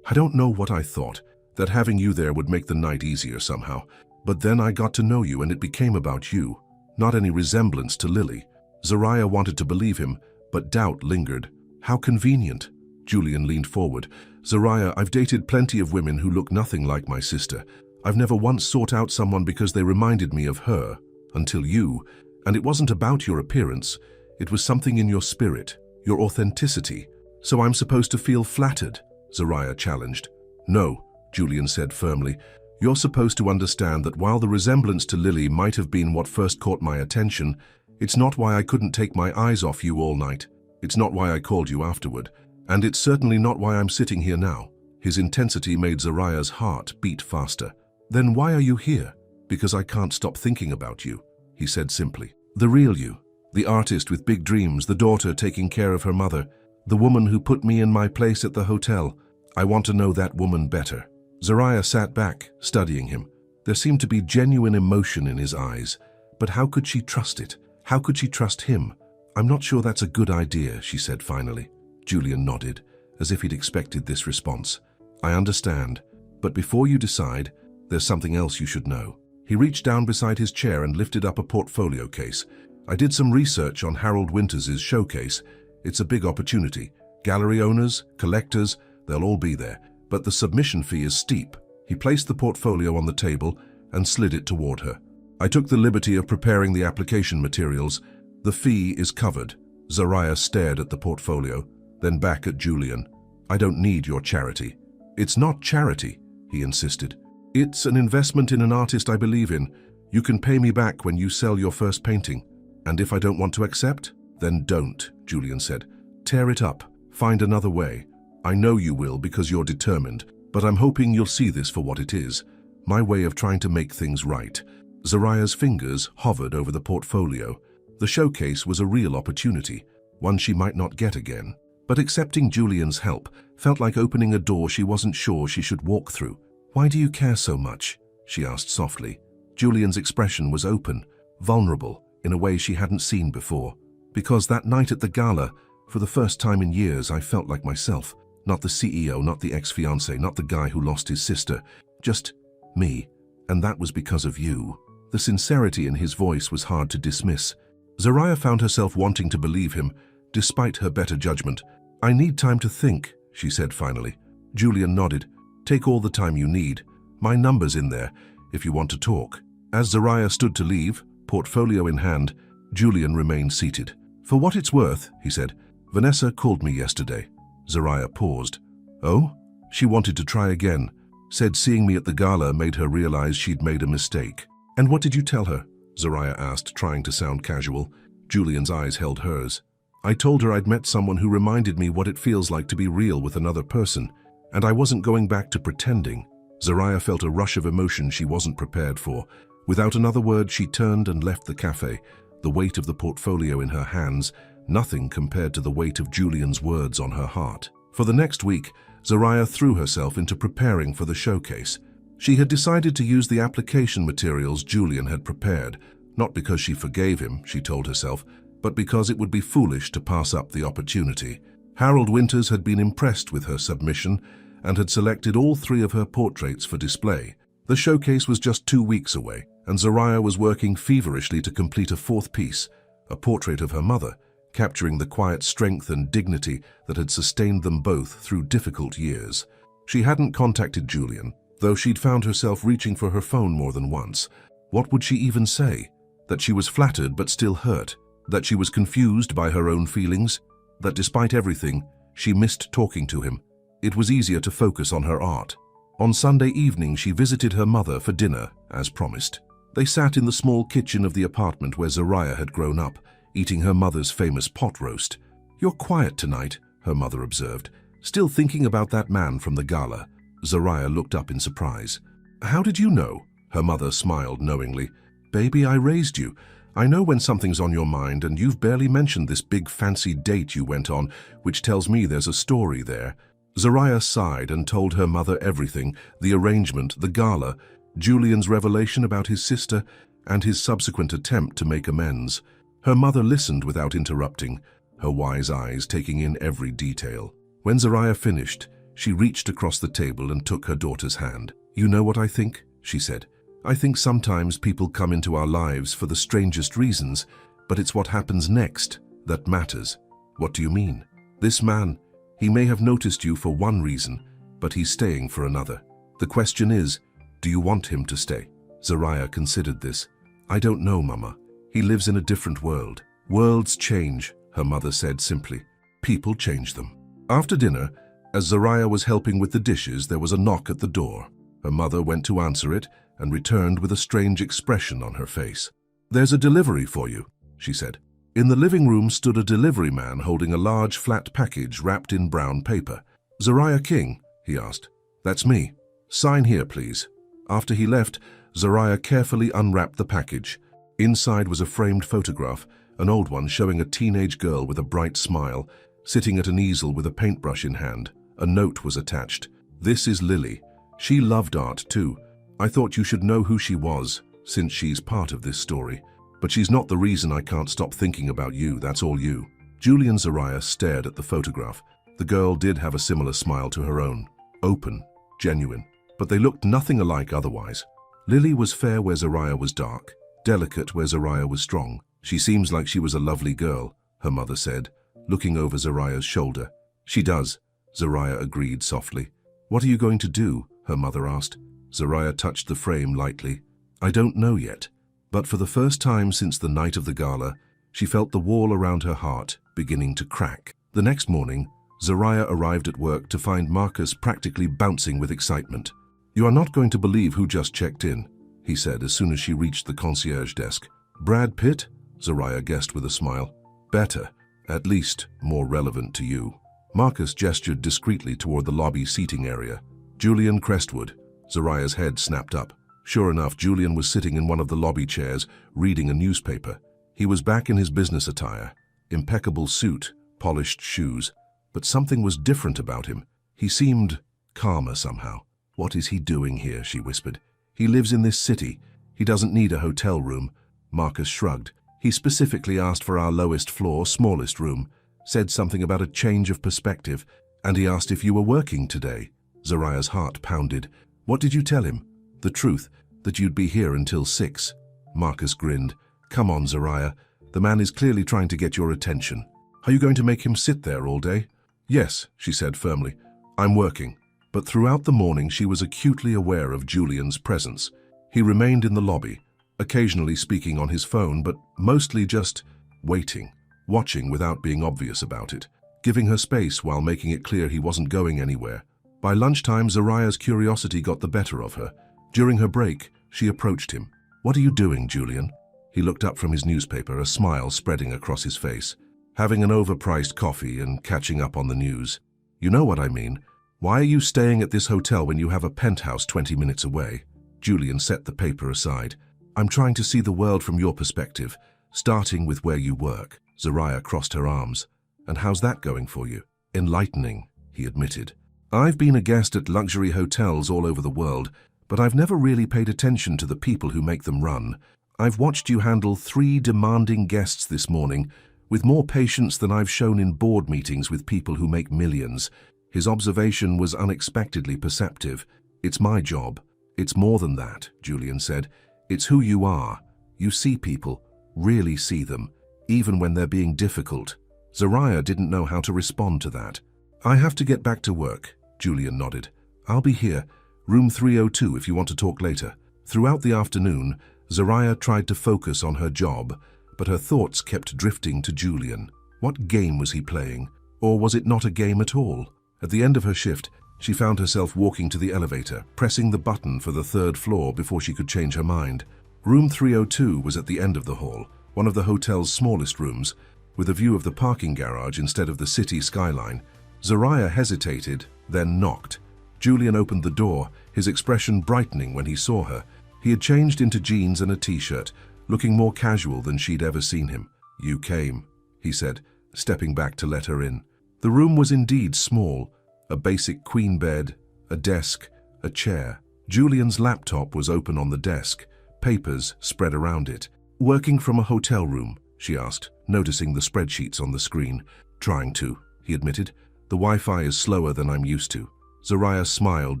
don't know what I thought, that having you there would make the night easier somehow. But then I got to know you and it became about you, not any resemblance to Lily. Zariah wanted to believe him, but doubt lingered. How convenient. Julian leaned forward. Zariah, I've dated plenty of women who look nothing like my sister. I've never once sought out someone because they reminded me of her, until you. And it wasn't about your appearance. It was something in your spirit, your authenticity. So I'm supposed to feel flattered? Zariah challenged. No, Julian said firmly. You're supposed to understand that while the resemblance to Lily might have been what first caught my attention, it's not why I couldn't take my eyes off you all night. It's not why I called you afterward. And it's certainly not why I'm sitting here now. His intensity made Zariah's heart beat faster. Then why are you here? Because I can't stop thinking about you, he said simply. The real you. The artist with big dreams, the daughter taking care of her mother, the woman who put me in my place at the hotel. I want to know that woman better. Zariah sat back, studying him. There seemed to be genuine emotion in his eyes. But how could she trust it? How could she trust him? I'm not sure that's a good idea, she said finally. Julian nodded, as if he'd expected this response. I understand, but before you decide, there's something else you should know. He reached down beside his chair and lifted up a portfolio case. I did some research on Harold Winters's showcase. It's a big opportunity. Gallery owners, collectors, they'll all be there. But the submission fee is steep. He placed the portfolio on the table and slid it toward her. I took the liberty of preparing the application materials. The fee is covered. Zariah stared at the portfolio, then back at Julian. I don't need your charity. It's not charity, he insisted. It's an investment in an artist I believe in. You can pay me back when you sell your first painting. And if I don't want to accept, then don't, Julian said. Tear it up. Find another way. I know you will because you're determined, but I'm hoping you'll see this for what it is. My way of trying to make things right. Zariah's fingers hovered over the portfolio. The showcase was a real opportunity, one she might not get again. But accepting Julian's help felt like opening a door she wasn't sure she should walk through. Why do you care so much? She asked softly. Julian's expression was open, vulnerable, in a way she hadn't seen before. Because that night at the gala, for the first time in years, I felt like myself. Not the CEO, not the ex-fiancé, not the guy who lost his sister. Just me. And that was because of you. The sincerity in his voice was hard to dismiss. Zariah found herself wanting to believe him, despite her better judgment. I need time to think, she said finally. Julian nodded. Take all the time you need. My number's in there, if you want to talk. As Zariah stood to leave, portfolio in hand, Julian remained seated. For what it's worth, he said, Vanessa called me yesterday. Zariah paused. Oh? She wanted to try again. Said seeing me at the gala made her realize she'd made a mistake. And what did you tell her? Zariah asked, trying to sound casual. Julian's eyes held hers. I told her I'd met someone who reminded me what it feels like to be real with another person, and I wasn't going back to pretending. Zariah felt a rush of emotion she wasn't prepared for. Without another word, she turned and left the cafe, the weight of the portfolio in her hands, nothing compared to the weight of Julian's words on her heart. For the next week, Zariah threw herself into preparing for the showcase. She had decided to use the application materials Julian had prepared, not because she forgave him, she told herself, but because it would be foolish to pass up the opportunity. Harold Winters had been impressed with her submission and had selected all 3 of her portraits for display. The showcase was just 2 weeks away, and Zariah was working feverishly to complete a 4th piece, a portrait of her mother, capturing the quiet strength and dignity that had sustained them both through difficult years. She hadn't contacted Julian, though she'd found herself reaching for her phone more than once. What would she even say? That she was flattered but still hurt? That she was confused by her own feelings? That despite everything, she missed talking to him? It was easier to focus on her art. On Sunday evening, she visited her mother for dinner, as promised. They sat in the small kitchen of the apartment where Zariah had grown up, eating her mother's famous pot roast. You're quiet tonight, her mother observed. Still thinking about that man from the gala. Zariah looked up in surprise. How did you know? Her mother smiled knowingly. Baby, I raised you. I know when something's on your mind, and you've barely mentioned this big fancy date you went on, which tells me there's a story there. Zariah sighed and told her mother everything, the arrangement, the gala, Julian's revelation about his sister, and his subsequent attempt to make amends. Her mother listened without interrupting, her wise eyes taking in every detail. When Zariah finished, she reached across the table and took her daughter's hand. You know what I think? She said. I think sometimes people come into our lives for the strangest reasons, but it's what happens next that matters. What do you mean? This man, he may have noticed you for one reason, but he's staying for another. The question is, do you want him to stay? Zariah considered this. I don't know, Mama. He lives in a different world. Worlds change, her mother said simply. People change them. After dinner, as Zariah was helping with the dishes, there was a knock at the door. Her mother went to answer it and returned with a strange expression on her face. There's a delivery for you, she said. In the living room stood a delivery man holding a large flat package wrapped in brown paper. Zariah King, he asked. That's me. Sign here, please. After he left, Zariah carefully unwrapped the package. Inside was a framed photograph, an old one showing a teenage girl with a bright smile, sitting at an easel with a paintbrush in hand. A note was attached. This is Lily. She loved art too. I thought you should know who she was, since she's part of this story. But she's not the reason I can't stop thinking about you, that's all you. Julie and Zariah stared at the photograph. The girl did have a similar smile to her own. Open, genuine, but they looked nothing alike otherwise. Lily was fair where Zariah was dark, delicate where Zariah was strong. She seems like she was a lovely girl, her mother said, looking over Zariah's shoulder. She does, Zariah agreed softly. What are you going to do? Her mother asked. Zariah touched the frame lightly. I don't know yet. But for the first time since the night of the gala, she felt the wall around her heart beginning to crack. The next morning, Zariah arrived at work to find Marcus practically bouncing with excitement. You are not going to believe who just checked in, he said as soon as she reached the concierge desk. Brad Pitt? Zariah guessed with a smile. Better, at least more relevant to you. Marcus gestured discreetly toward the lobby seating area. Julian Crestwood. Zariah's head snapped up. Sure enough, Julian was sitting in one of the lobby chairs, reading a newspaper. He was back in his business attire, impeccable suit, polished shoes. But something was different about him. He seemed calmer somehow. What is he doing here? She whispered. He lives in this city. He doesn't need a hotel room. Marcus shrugged. He specifically asked for our lowest floor, smallest room, said something about a change of perspective, and he asked if you were working today. Zariah's heart pounded. What did you tell him? The truth, that you'd be here until 6. Marcus grinned. Come on, Zariah. The man is clearly trying to get your attention. Are you going to make him sit there all day? Yes, she said firmly. I'm working. But throughout the morning she was acutely aware of Julian's presence. He remained in the lobby, occasionally speaking on his phone, but mostly just waiting, watching without being obvious about it, giving her space while making it clear he wasn't going anywhere. By lunchtime, Zariah's curiosity got the better of her. During her break, she approached him. What are you doing, Julian? He looked up from his newspaper, a smile spreading across his face. Having an overpriced coffee and catching up on the news. You know what I mean. Why are you staying at this hotel when you have a penthouse 20 minutes away? Julian set the paper aside. I'm trying to see the world from your perspective, starting with where you work. Zariah crossed her arms. And how's that going for you? Enlightening, he admitted. I've been a guest at luxury hotels all over the world, but I've never really paid attention to the people who make them run. I've watched you handle 3 demanding guests this morning, with more patience than I've shown in board meetings with people who make millions. His observation was unexpectedly perceptive. It's my job. It's more than that, Julian said. It's who you are. You see people, really see them, even when they're being difficult. Zariah didn't know how to respond to that. I have to get back to work, Julian nodded. I'll be here, room 302 if you want to talk later. Throughout the afternoon, Zariah tried to focus on her job, but her thoughts kept drifting to Julian. What game was he playing? Or was it not a game at all? At the end of her shift, she found herself walking to the elevator, pressing the button for the 3rd floor before she could change her mind. Room 302 was at the end of the hall, one of the hotel's smallest rooms, with a view of the parking garage instead of the city skyline. Zariah hesitated, then knocked. Julian opened the door, his expression brightening when he saw her. He had changed into jeans and a t-shirt, looking more casual than she'd ever seen him. You came, he said, stepping back to let her in. The room was indeed small, a basic queen bed, a desk, a chair. Julian's laptop was open on the desk, papers spread around it. Working from a hotel room, she asked, noticing the spreadsheets on the screen. Trying to, he admitted. The Wi-Fi is slower than I'm used to. Zariah smiled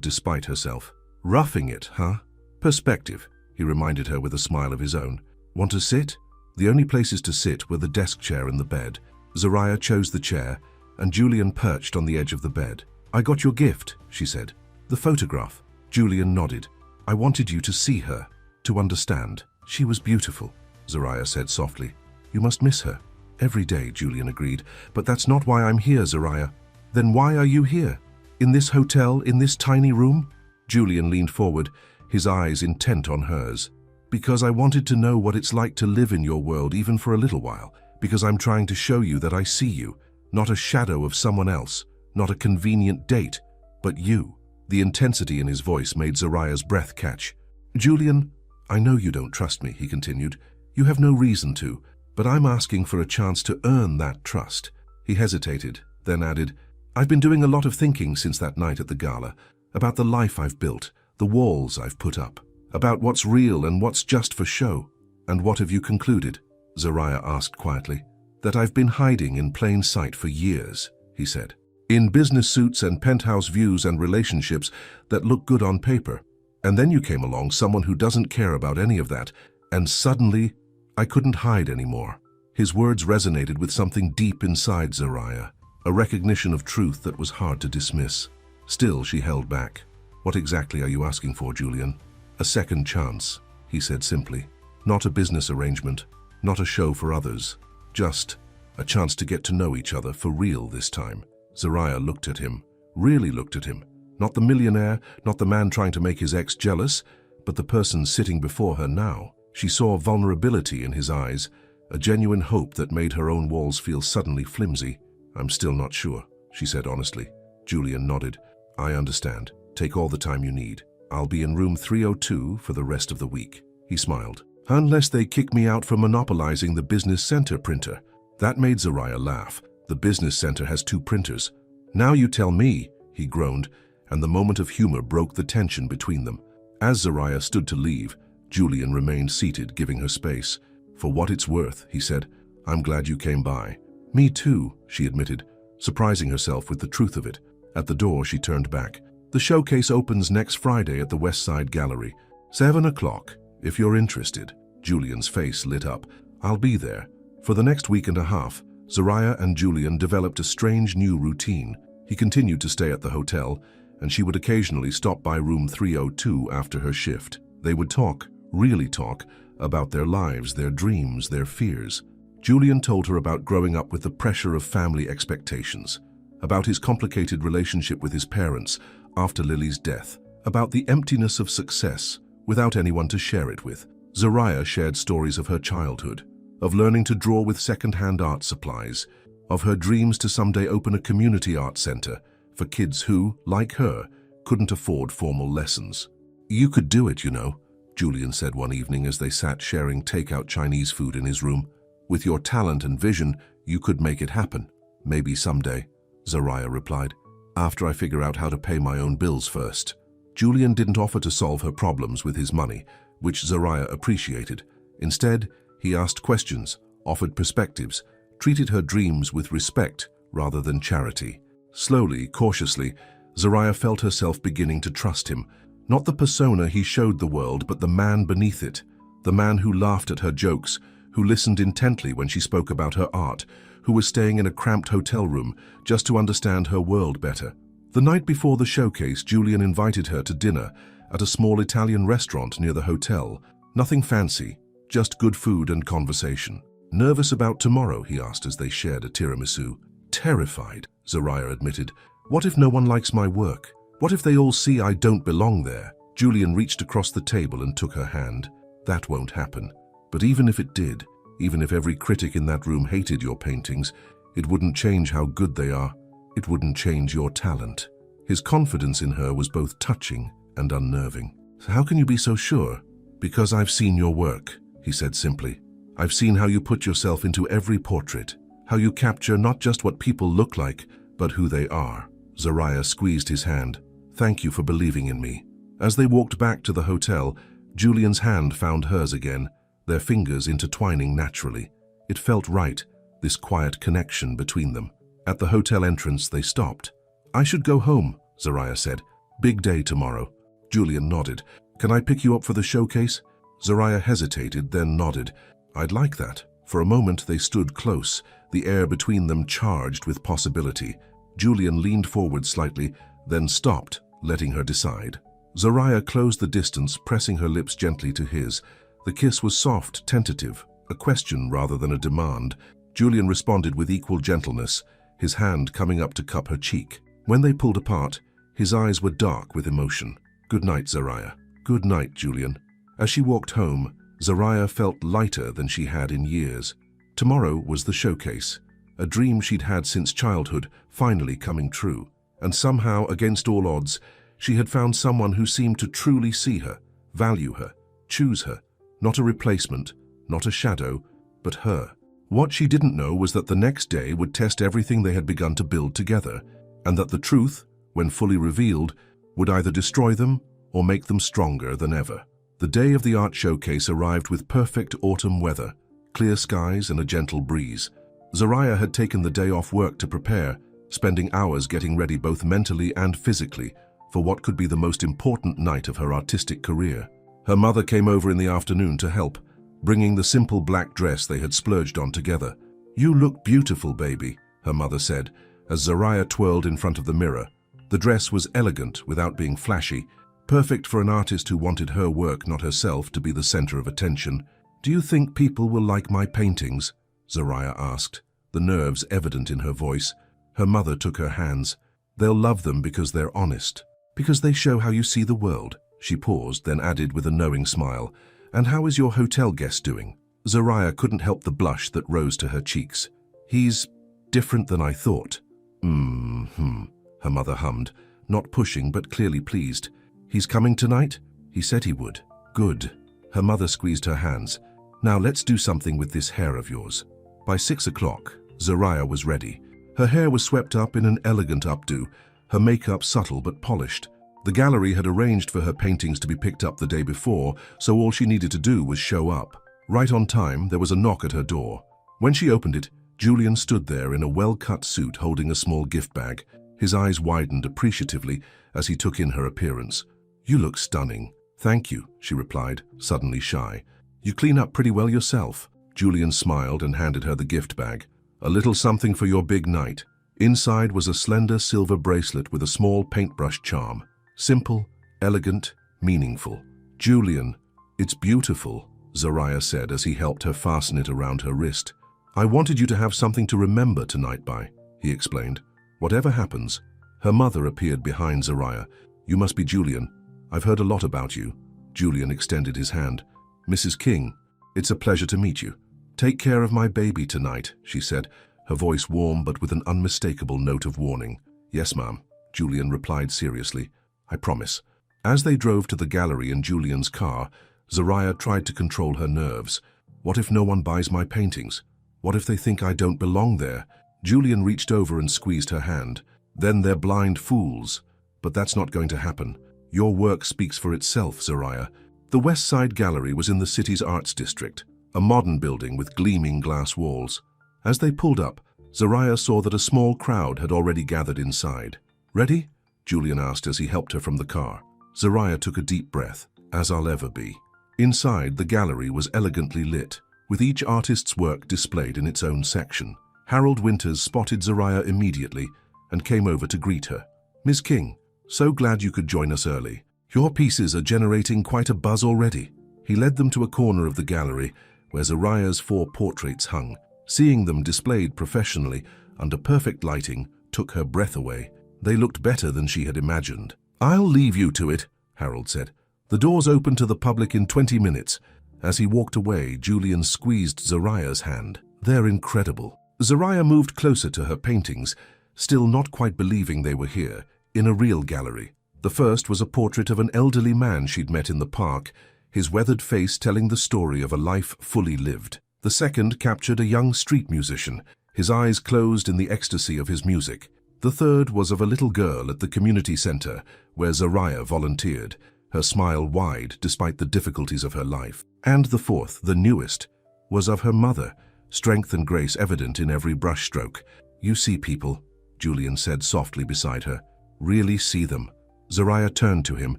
despite herself. Roughing it, huh? Perspective. he reminded her with a smile of his own. Want to sit? The only places to sit were the desk chair and the bed. Zariah chose the chair, and Julian perched on the edge of the bed. I got your gift, she said. The photograph. Julian nodded. I wanted you to see her, to understand. She was beautiful, Zariah said softly. You must miss her. Every day, Julian agreed. But that's not why I'm here, Zariah. Then why are you here? In this hotel, in this tiny room? Julian leaned forward, his eyes intent on hers. Because I wanted to know what it's like to live in your world even for a little while. Because I'm trying to show you that I see you, not a shadow of someone else, not a convenient date, but you. The intensity in his voice made Zariah's breath catch. Julian, I know you don't trust me, he continued. You have no reason to, but I'm asking for a chance to earn that trust. He hesitated, then added, I've been doing a lot of thinking since that night at the gala, about the life I've built, the walls I've put up, about what's real and what's just for show. And what have you concluded? Zariah asked quietly. That I've been hiding in plain sight for years, he said. In business suits and penthouse views and relationships that look good on paper. And then you came along, someone who doesn't care about any of that, and suddenly I couldn't hide anymore. His words resonated with something deep inside Zariah, a recognition of truth that was hard to dismiss. Still, she held back. What exactly are you asking for, Julian? A second chance, he said simply. Not a business arrangement, not a show for others. Just a chance to get to know each other for real this time. Zariah looked at him, really looked at him. Not the millionaire, not the man trying to make his ex jealous, but the person sitting before her now. She saw vulnerability in his eyes, a genuine hope that made her own walls feel suddenly flimsy. I'm still not sure, she said honestly. Julian nodded. I understand. Take all the time you need. I'll be in room 302 for the rest of the week. He smiled. Unless they kick me out for monopolizing the business center printer. That made Zariah laugh. The business center has 2 printers. Now you tell me, he groaned, and the moment of humor broke the tension between them. As Zariah stood to leave, Julian remained seated, giving her space. For what it's worth, he said, I'm glad you came by. Me too, she admitted, surprising herself with the truth of it. At the door, she turned back. The showcase opens next Friday at the West Side Gallery. 7 o'clock, if you're interested. Julian's face lit up. I'll be there. For the next week and a half, Zariah and Julian developed a strange new routine. He continued to stay at the hotel, and she would occasionally stop by room 302 after her shift. They would talk, really talk, about their lives, their dreams, their fears. Julian told her about growing up with the pressure of family expectations, about his complicated relationship with his parents after Lily's death, about the emptiness of success without anyone to share it with. Zariah shared stories of her childhood, of learning to draw with second-hand art supplies, of her dreams to someday open a community art center for kids who, like her, couldn't afford formal lessons. You could do it, you know, Julian said one evening as they sat sharing takeout Chinese food in his room. With your talent and vision, you could make it happen. Maybe someday, Zariah replied. After I figure out how to pay my own bills first. Julian didn't offer to solve her problems with his money, which Zariah appreciated. Instead, he asked questions, offered perspectives, treated her dreams with respect rather than charity. Slowly, cautiously, Zariah felt herself beginning to trust him. Not the persona he showed the world, but the man beneath it. The man who laughed at her jokes, who listened intently when she spoke about her art, who was staying in a cramped hotel room just to understand her world better. The night before the showcase, Julian invited her to dinner at a small Italian restaurant near the hotel. Nothing fancy, just good food and conversation. Nervous about tomorrow, he asked as they shared a tiramisu. Terrified, Zariah admitted. What if no one likes my work? What if they all see I don't belong there? Julian reached across the table and took her hand. That won't happen. But even if it did, even if every critic in that room hated your paintings, it wouldn't change how good they are. It wouldn't change your talent. His confidence in her was both touching and unnerving. How can you be so sure? Because I've seen your work, he said simply. I've seen how you put yourself into every portrait, how you capture not just what people look like, but who they are. Zariah squeezed his hand. Thank you for believing in me. As they walked back to the hotel, Julian's hand found hers again, their fingers intertwining naturally. It felt right, this quiet connection between them. At the hotel entrance, they stopped. I should go home, Zariah said. Big day tomorrow. Julian nodded. Can I pick you up for the showcase? Zariah hesitated, then nodded. I'd like that. For a moment they stood close, the air between them charged with possibility. Julian leaned forward slightly, then stopped, letting her decide. Zariah closed the distance, pressing her lips gently to his. The kiss was soft, tentative, a question rather than a demand. Julian responded with equal gentleness, his hand coming up to cup her cheek. When they pulled apart, his eyes were dark with emotion. Good night, Zariah. Good night, Julian. As she walked home, Zariah felt lighter than she had in years. Tomorrow was the showcase, a dream she'd had since childhood, finally coming true. And somehow, against all odds, she had found someone who seemed to truly see her, value her, choose her. Not a replacement, not a shadow, but her. What she didn't know was that the next day would test everything they had begun to build together, and that the truth, when fully revealed, would either destroy them or make them stronger than ever. The day of the art showcase arrived with perfect autumn weather, clear skies and a gentle breeze. Zariah had taken the day off work to prepare, spending hours getting ready both mentally and physically for what could be the most important night of her artistic career. Her mother came over in the afternoon to help, bringing the simple black dress they had splurged on together. You look beautiful, baby, her mother said, as Zariah twirled in front of the mirror. The dress was elegant without being flashy, perfect for an artist who wanted her work, not herself, to be the center of attention. Do you think people will like my paintings? Zariah asked, the nerves evident in her voice. Her mother took her hands. They'll love them because they're honest, because they show how you see the world. She paused, then added with a knowing smile, and how is your hotel guest doing? Zariah couldn't help the blush that rose to her cheeks. He's different than I thought. Her mother hummed, not pushing but clearly pleased. He's coming tonight? He said he would. Good. Her mother squeezed her hands. Now let's do something with this hair of yours. By 6 o'clock, Zariah was ready. Her hair was swept up in an elegant updo, her makeup subtle but polished. The gallery had arranged for her paintings to be picked up the day before, so all she needed to do was show up. Right on time, there was a knock at her door. When she opened it, Julian stood there in a well-cut suit holding a small gift bag. His eyes widened appreciatively as he took in her appearance. You look stunning. Thank you, she replied, suddenly shy. You clean up pretty well yourself. Julian smiled and handed her the gift bag. A little something for your big night. Inside was a slender silver bracelet with a small paintbrush charm. Simple, elegant, meaningful. Julian, it's beautiful, Zariah said as he helped her fasten it around her wrist. I wanted you to have something to remember tonight by, he explained. Whatever happens. Her mother appeared behind Zariah. You must be Julian. I've heard a lot about you. Julian extended his hand. Mrs. King, it's a pleasure to meet you. Take care of my baby tonight, she said, her voice warm but with an unmistakable note of warning. Yes, ma'am, Julian replied seriously. I promise. As they drove to the gallery in Julian's car, Zariah tried to control her nerves. What if no one buys my paintings? What if they think I don't belong there? Julian reached over and squeezed her hand. Then they're blind fools. But that's not going to happen. Your work speaks for itself, Zariah. The West Side Gallery was in the city's arts district, a modern building with gleaming glass walls. As they pulled up, Zariah saw that a small crowd had already gathered inside. Ready? Julian asked as he helped her from the car. Zariah took a deep breath, as I'll ever be. Inside, the gallery was elegantly lit, with each artist's work displayed in its own section. Harold Winters spotted Zariah immediately and came over to greet her. Miss King, so glad you could join us early. Your pieces are generating quite a buzz already. He led them to a corner of the gallery where Zariah's 4 portraits hung. Seeing them displayed professionally under perfect lighting took her breath away. They looked better than she had imagined. I'll leave you to it, Harold said. The doors open to the public in 20 minutes. As he walked away, Julian squeezed Zariah's hand. They're incredible. Zariah moved closer to her paintings, still not quite believing they were here, in a real gallery. The first was a portrait of an elderly man she'd met in the park, his weathered face telling the story of a life fully lived. The second captured a young street musician, his eyes closed in the ecstasy of his music. The third was of a little girl at the community center, where Zariah volunteered, her smile wide despite the difficulties of her life. And the fourth, the newest, was of her mother, strength and grace evident in every brushstroke. You see people, Julian said softly beside her. Really see them. Zariah turned to him,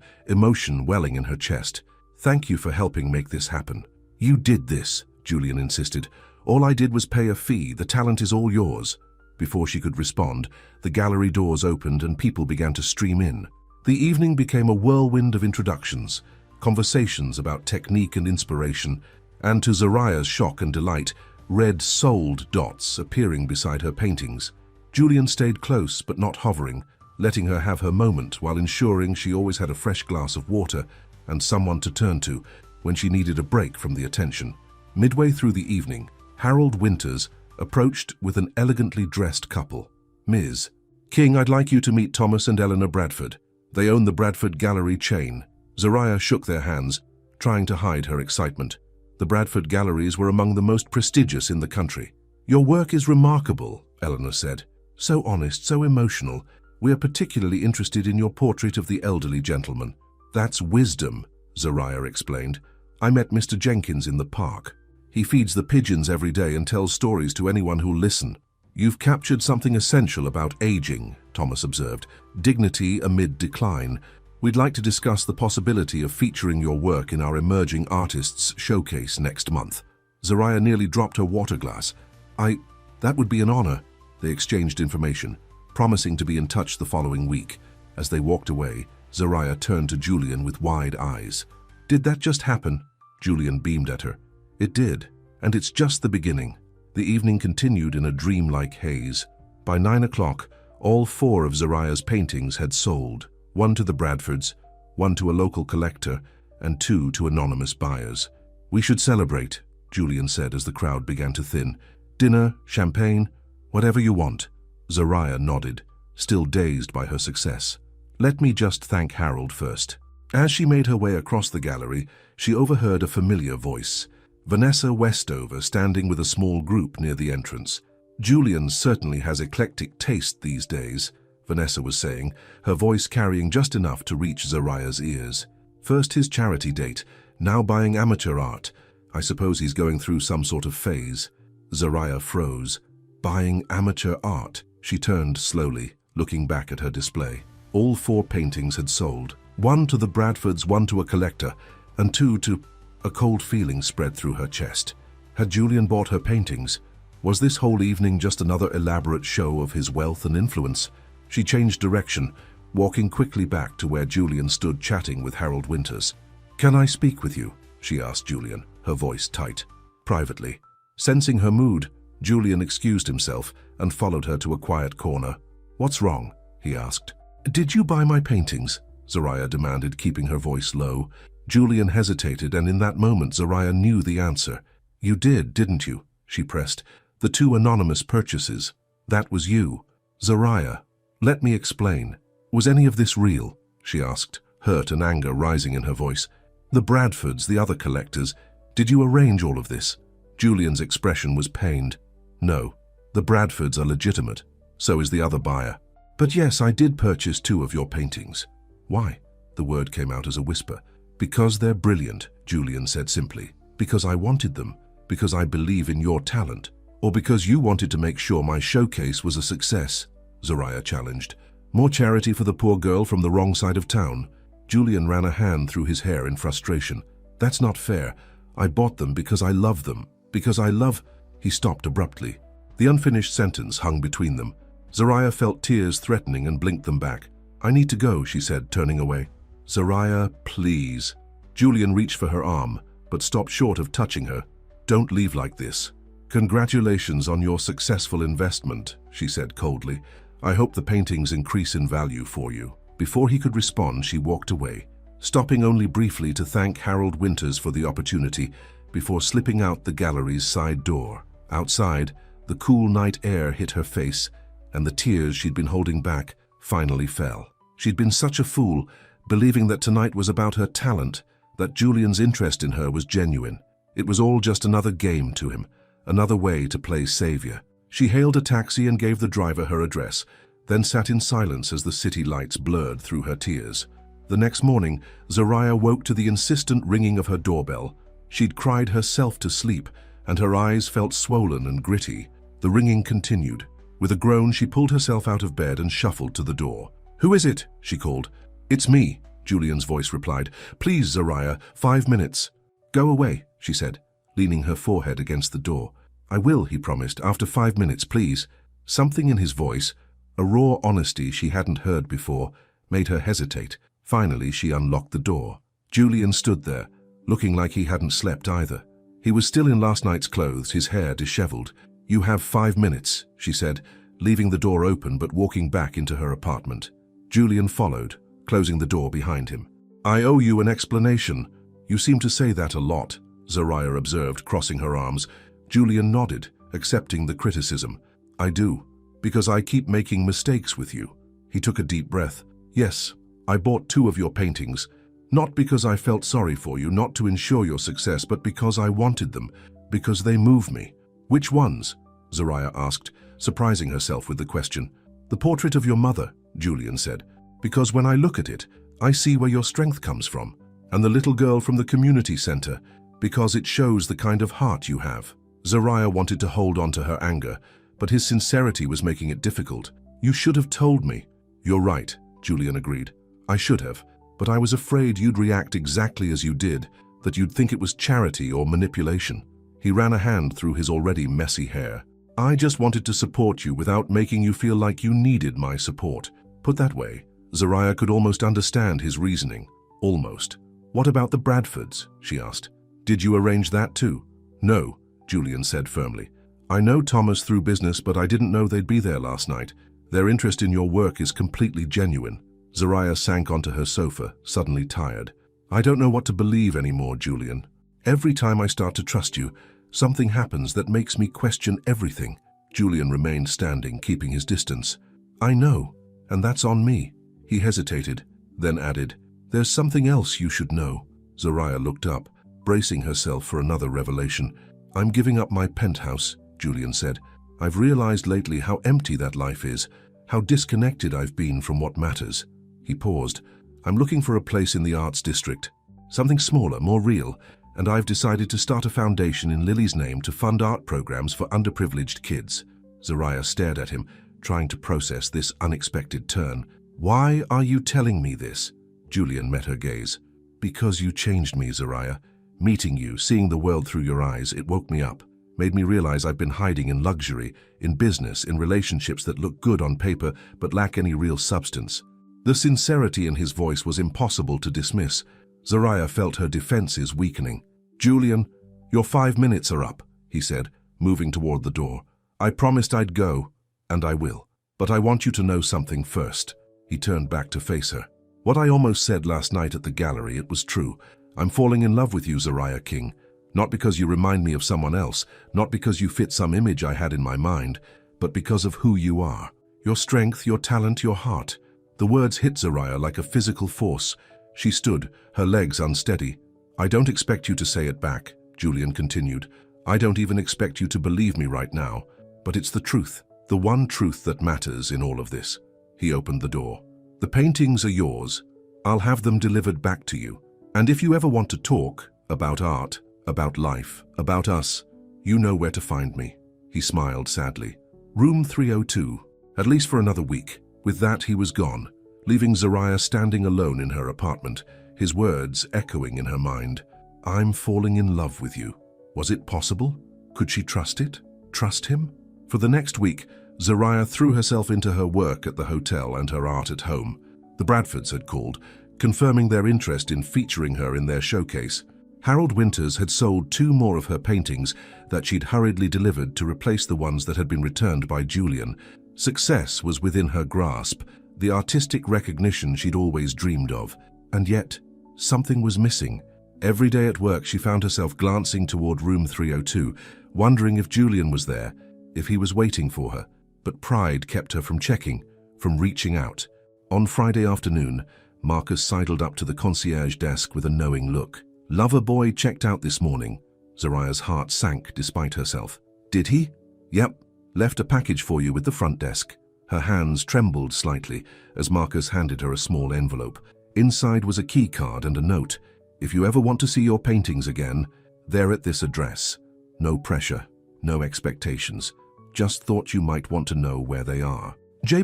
emotion welling in her chest. Thank you for helping make this happen. You did this, Julian insisted. All I did was pay a fee. The talent is all yours. Before she could respond, the gallery doors opened and people began to stream in. The evening became a whirlwind of introductions, conversations about technique and inspiration, and to Zariah's shock and delight, red sold dots appearing beside her paintings. Julian stayed close but not hovering, letting her have her moment while ensuring she always had a fresh glass of water and someone to turn to when she needed a break from the attention. Midway through the evening, Harold Winters approached with an elegantly dressed couple. Ms. King, I'd like you to meet Thomas and Eleanor Bradford. They own the Bradford Gallery chain. Zariah shook their hands, trying to hide her excitement. The Bradford Galleries were among the most prestigious in the country. Your work is remarkable, Eleanor said. So honest, so emotional. We are particularly interested in your portrait of the elderly gentleman. That's wisdom, Zariah explained. I met Mr. Jenkins in the park. He feeds the pigeons every day and tells stories to anyone who'll listen. You've captured something essential about aging, Thomas observed. Dignity amid decline. We'd like to discuss the possibility of featuring your work in our Emerging Artists Showcase next month. Zariah nearly dropped her water glass. That would be an honor. They exchanged information, promising to be in touch the following week. As they walked away, Zariah turned to Julian with wide eyes. Did that just happen? Julian beamed at her. It did, and it's just the beginning. The evening continued in a dreamlike haze. By 9 o'clock, all 4 of Zariah's paintings had sold, 1 to the Bradfords, 1 to a local collector, and 2 to anonymous buyers. We should celebrate, Julian said as the crowd began to thin. Dinner, champagne, whatever you want. Zariah nodded, still dazed by her success. Let me just thank Harold first. As she made her way across the gallery, she overheard a familiar voice. Vanessa Westover standing with a small group near the entrance. Julian certainly has eclectic taste these days, Vanessa was saying, her voice carrying just enough to reach Zariah's ears. First his charity date, now buying amateur art. I suppose he's going through some sort of phase. Zariah froze. Buying amateur art. She turned slowly, looking back at her display. All 4 paintings had sold. 1 to the Bradfords, 1 to a collector, and 2 to... A cold feeling spread through her chest. Had Julian bought her paintings? Was this whole evening just another elaborate show of his wealth and influence? She changed direction, walking quickly back to where Julian stood chatting with Harold Winters. Can I speak with you? She asked Julian, her voice tight. Privately. Sensing her mood, Julian excused himself and followed her to a quiet corner. What's wrong? He asked. Did you buy my paintings? Zariah demanded, keeping her voice low. Julian hesitated, and in that moment Zariah knew the answer. You did, didn't you? She pressed. The 2 anonymous purchases. That was you. Zariah, let me explain. Was any of this real? She asked, hurt and anger rising in her voice. The Bradfords, the other collectors, did you arrange all of this? Julian's expression was pained. No, the Bradfords are legitimate. So is the other buyer. But yes, I did purchase 2 of your paintings. Why? The word came out as a whisper. Because they're brilliant, Julian said simply. Because I wanted them. Because I believe in your talent. Or because you wanted to make sure my showcase was a success, Zariah challenged. More charity for the poor girl from the wrong side of town. Julian ran a hand through his hair in frustration. That's not fair. I bought them because I love them. Because I love... He stopped abruptly. The unfinished sentence hung between them. Zariah felt tears threatening and blinked them back. I need to go, she said, turning away. Zariah, please. Julian reached for her arm, but stopped short of touching her. Don't leave like this. Congratulations on your successful investment, she said coldly. I hope the paintings increase in value for you. Before he could respond, she walked away, stopping only briefly to thank Harold Winters for the opportunity before slipping out the gallery's side door. Outside, the cool night air hit her face, and the tears she'd been holding back finally fell. She'd been such a fool, believing that tonight was about her talent, that Julian's interest in her was genuine. It was all just another game to him, another way to play savior. She hailed a taxi and gave the driver her address, then sat in silence as the city lights blurred through her tears. The next morning, Zariah woke to the insistent ringing of her doorbell. She'd cried herself to sleep, and her eyes felt swollen and gritty. The ringing continued. With a groan, she pulled herself out of bed and shuffled to the door. Who is it? She called. It's me, Julian's voice replied. "Please, Zariah, 5 minutes." "Go away," she said, leaning her forehead against the door. "I will," he promised, "after 5 minutes, please." Something in his voice, a raw honesty she hadn't heard before, made her hesitate. Finally, she unlocked the door. Julian stood there, looking like he hadn't slept either. He was still in last night's clothes, his hair disheveled. "You have 5 minutes," she said, leaving the door open but walking back into her apartment. Julian followed, closing the door behind him. "I owe you an explanation. You seem to say that a lot," Zariah observed, crossing her arms. Julian nodded, accepting the criticism. "I do, because I keep making mistakes with you." He took a deep breath. "Yes, I bought 2 of your paintings. Not because I felt sorry for you, not to ensure your success, but because I wanted them, because they move me." "Which ones?" Zariah asked, surprising herself with the question. "The portrait of your mother," Julian said, "because when I look at it, I see where your strength comes from. And the little girl from the community center, because it shows the kind of heart you have." Zariah wanted to hold on to her anger, but his sincerity was making it difficult. "You should have told me." "You're right," Julian agreed. "I should have. But I was afraid you'd react exactly as you did, that you'd think it was charity or manipulation." He ran a hand through his already messy hair. "I just wanted to support you without making you feel like you needed my support." Put that way, Zariah could almost understand his reasoning. Almost. "What about the Bradfords?" she asked. "Did you arrange that too?" "No," Julian said firmly. "I know Thomas through business, but I didn't know they'd be there last night. Their interest in your work is completely genuine." Zariah sank onto her sofa, suddenly tired. "I don't know what to believe anymore, Julian. Every time I start to trust you, something happens that makes me question everything." Julian remained standing, keeping his distance. "I know, and that's on me." He hesitated, then added, "There's something else you should know." Zariah looked up, bracing herself for another revelation. "I'm giving up my penthouse," Julian said. "I've realized lately how empty that life is, how disconnected I've been from what matters." He paused. "I'm looking for a place in the arts district, something smaller, more real, and I've decided to start a foundation in Lily's name to fund art programs for underprivileged kids." Zariah stared at him, trying to process this unexpected turn. "Why are you telling me this?" Julian met her gaze. "Because you changed me, Zariah. Meeting you, seeing the world through your eyes, it woke me up, made me realize I've been hiding in luxury, in business, in relationships that look good on paper but lack any real substance." The sincerity in his voice was impossible to dismiss. Zariah felt her defenses weakening. "Julian, your 5 minutes are up," he said, moving toward the door. "I promised I'd go, and I will. But I want you to know something first." He turned back to face her. "What I almost said last night at the gallery, it was true. I'm falling in love with you, Zariah King. Not because you remind me of someone else, not because you fit some image I had in my mind, but because of who you are. Your strength, your talent, your heart." The words hit Zariah like a physical force. She stood, her legs unsteady. "I don't expect you to say it back," Julian continued. "I don't even expect you to believe me right now. But it's the truth, the one truth that matters in all of this." He opened the door. "The paintings are yours. I'll have them delivered back to you. And if you ever want to talk about art, about life, about us, you know where to find me." He smiled sadly. "Room 302, at least for another week." With that, he was gone, leaving Zariah standing alone in her apartment, his words echoing in her mind. "I'm falling in love with you." Was it possible? Could she trust it? Trust him? For the next week, Zariah threw herself into her work at the hotel and her art at home. The Bradfords had called, confirming their interest in featuring her in their showcase. Harold Winters had sold 2 more of her paintings that she'd hurriedly delivered to replace the ones that had been returned by Julian. Success was within her grasp, the artistic recognition she'd always dreamed of. And yet, something was missing. Every day at work, she found herself glancing toward room 302, wondering if Julian was there, if he was waiting for her. But pride kept her from checking, from reaching out. On Friday afternoon, Marcus sidled up to the concierge desk with a knowing look. "Lover boy checked out this morning." Zariah's heart sank despite herself. "Did he?" "Yep. Left a package for you with the front desk." Her hands trembled slightly as Marcus handed her a small envelope. Inside was a key card and a note. "If you ever want to see your paintings again, they're at this address. No pressure, no expectations. Just thought you might want to know where they are."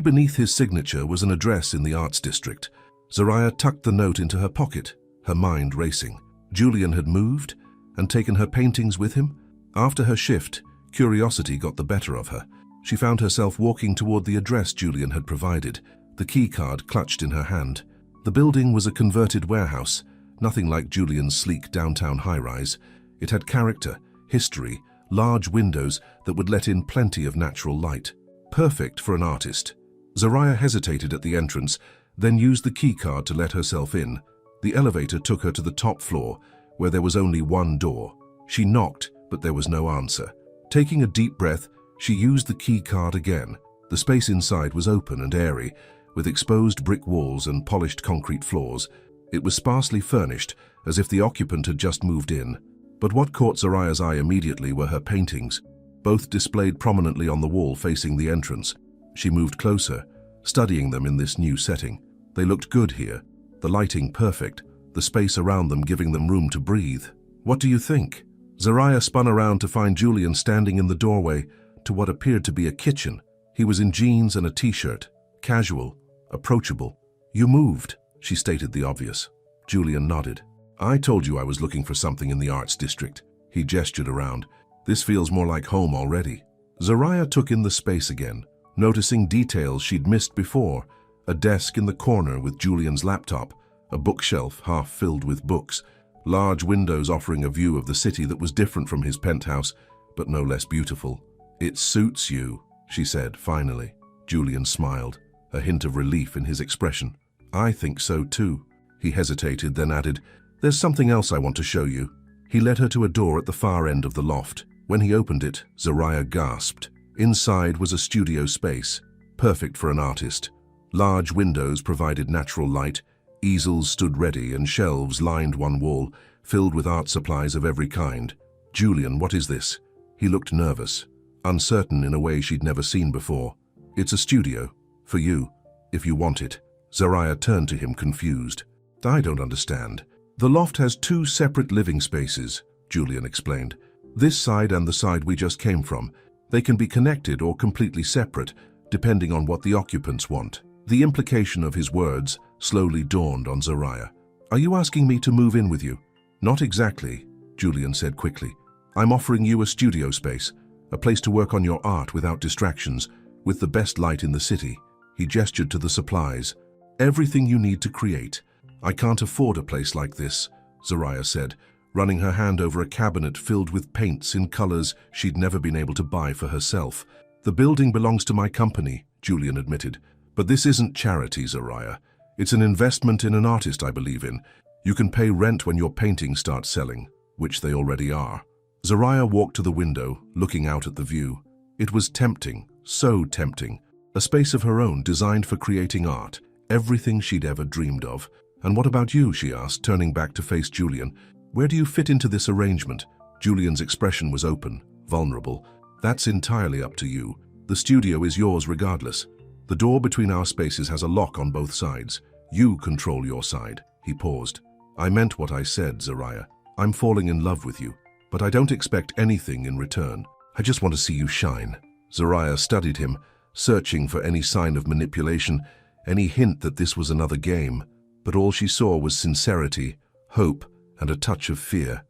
Beneath his signature was an address in the Arts District. Zoraya tucked the note into her pocket, her mind racing. Julian had moved and taken her paintings with him? After her shift, curiosity got the better of her. She found herself walking toward the address Julian had provided, the key card clutched in her hand. The building was a converted warehouse, nothing like Julian's sleek downtown high-rise. It had character, history, large windows that would let in plenty of natural light. Perfect for an artist. Zoraya hesitated at the entrance, then used the key card to let herself in. The elevator took her to the top floor, where there was only one door. She knocked, but there was no answer. Taking a deep breath, she used the key card again. The space inside was open and airy, with exposed brick walls and polished concrete floors. It was sparsely furnished, as if the occupant had just moved in. But what caught Zoraya's eye immediately were her paintings, both displayed prominently on the wall facing the entrance. She moved closer, studying them in this new setting. They looked good here, the lighting perfect, the space around them giving them room to breathe. "What do you think?" Zoraya spun around to find Julian standing in the doorway to what appeared to be a kitchen. He was in jeans and a t-shirt, casual, approachable. "You moved," she stated the obvious. Julian nodded. "I told you I was looking for something in the arts district." He gestured around. "This feels more like home already." Zoraya took in the space again, noticing details she'd missed before. A desk in the corner with Julian's laptop, a bookshelf half filled with books, large windows offering a view of the city that was different from his penthouse, but no less beautiful. "It suits you," she said, finally. Julian smiled, a hint of relief in his expression. "I think so too." He hesitated, then added, "There's something else I want to show you." He led her to a door at the far end of the loft. When he opened it, Zoraya gasped. Inside was a studio space, perfect for an artist. Large windows provided natural light, easels stood ready, and shelves lined one wall, filled with art supplies of every kind. "Julian, what is this?" He looked nervous, uncertain in a way she'd never seen before. "It's a studio, for you, if you want it." Zoraya turned to him, confused. "I don't understand." "The loft has two separate living spaces," Julian explained. "This side and the side we just came from. They can be connected or completely separate, depending on what the occupants want." The implication of his words slowly dawned on Zoraya. "Are you asking me to move in with you?" "Not exactly," Julian said quickly. "I'm offering you a studio space, a place to work on your art without distractions, with the best light in the city." He gestured to the supplies. "Everything you need to create." "I can't afford a place like this," Zoraya said, running her hand over a cabinet filled with paints in colors she'd never been able to buy for herself. "The building belongs to my company," Julian admitted. "But this isn't charity, Zoraya. It's an investment in an artist I believe in. You can pay rent when your paintings start selling, which they already are." Zoraya walked to the window, looking out at the view. It was tempting, so tempting. A space of her own designed for creating art, everything she'd ever dreamed of. "And what about you?" she asked, turning back to face Julian. "Where do you fit into this arrangement?" Julian's expression was open, vulnerable. "That's entirely up to you. The studio is yours regardless. The door between our spaces has a lock on both sides. You control your side." He paused. "I meant what I said, Zoraya. I'm falling in love with you, but I don't expect anything in return. I just want to see you shine." Zoraya studied him, searching for any sign of manipulation, any hint that this was another game. But all she saw was sincerity, hope, and a touch of fear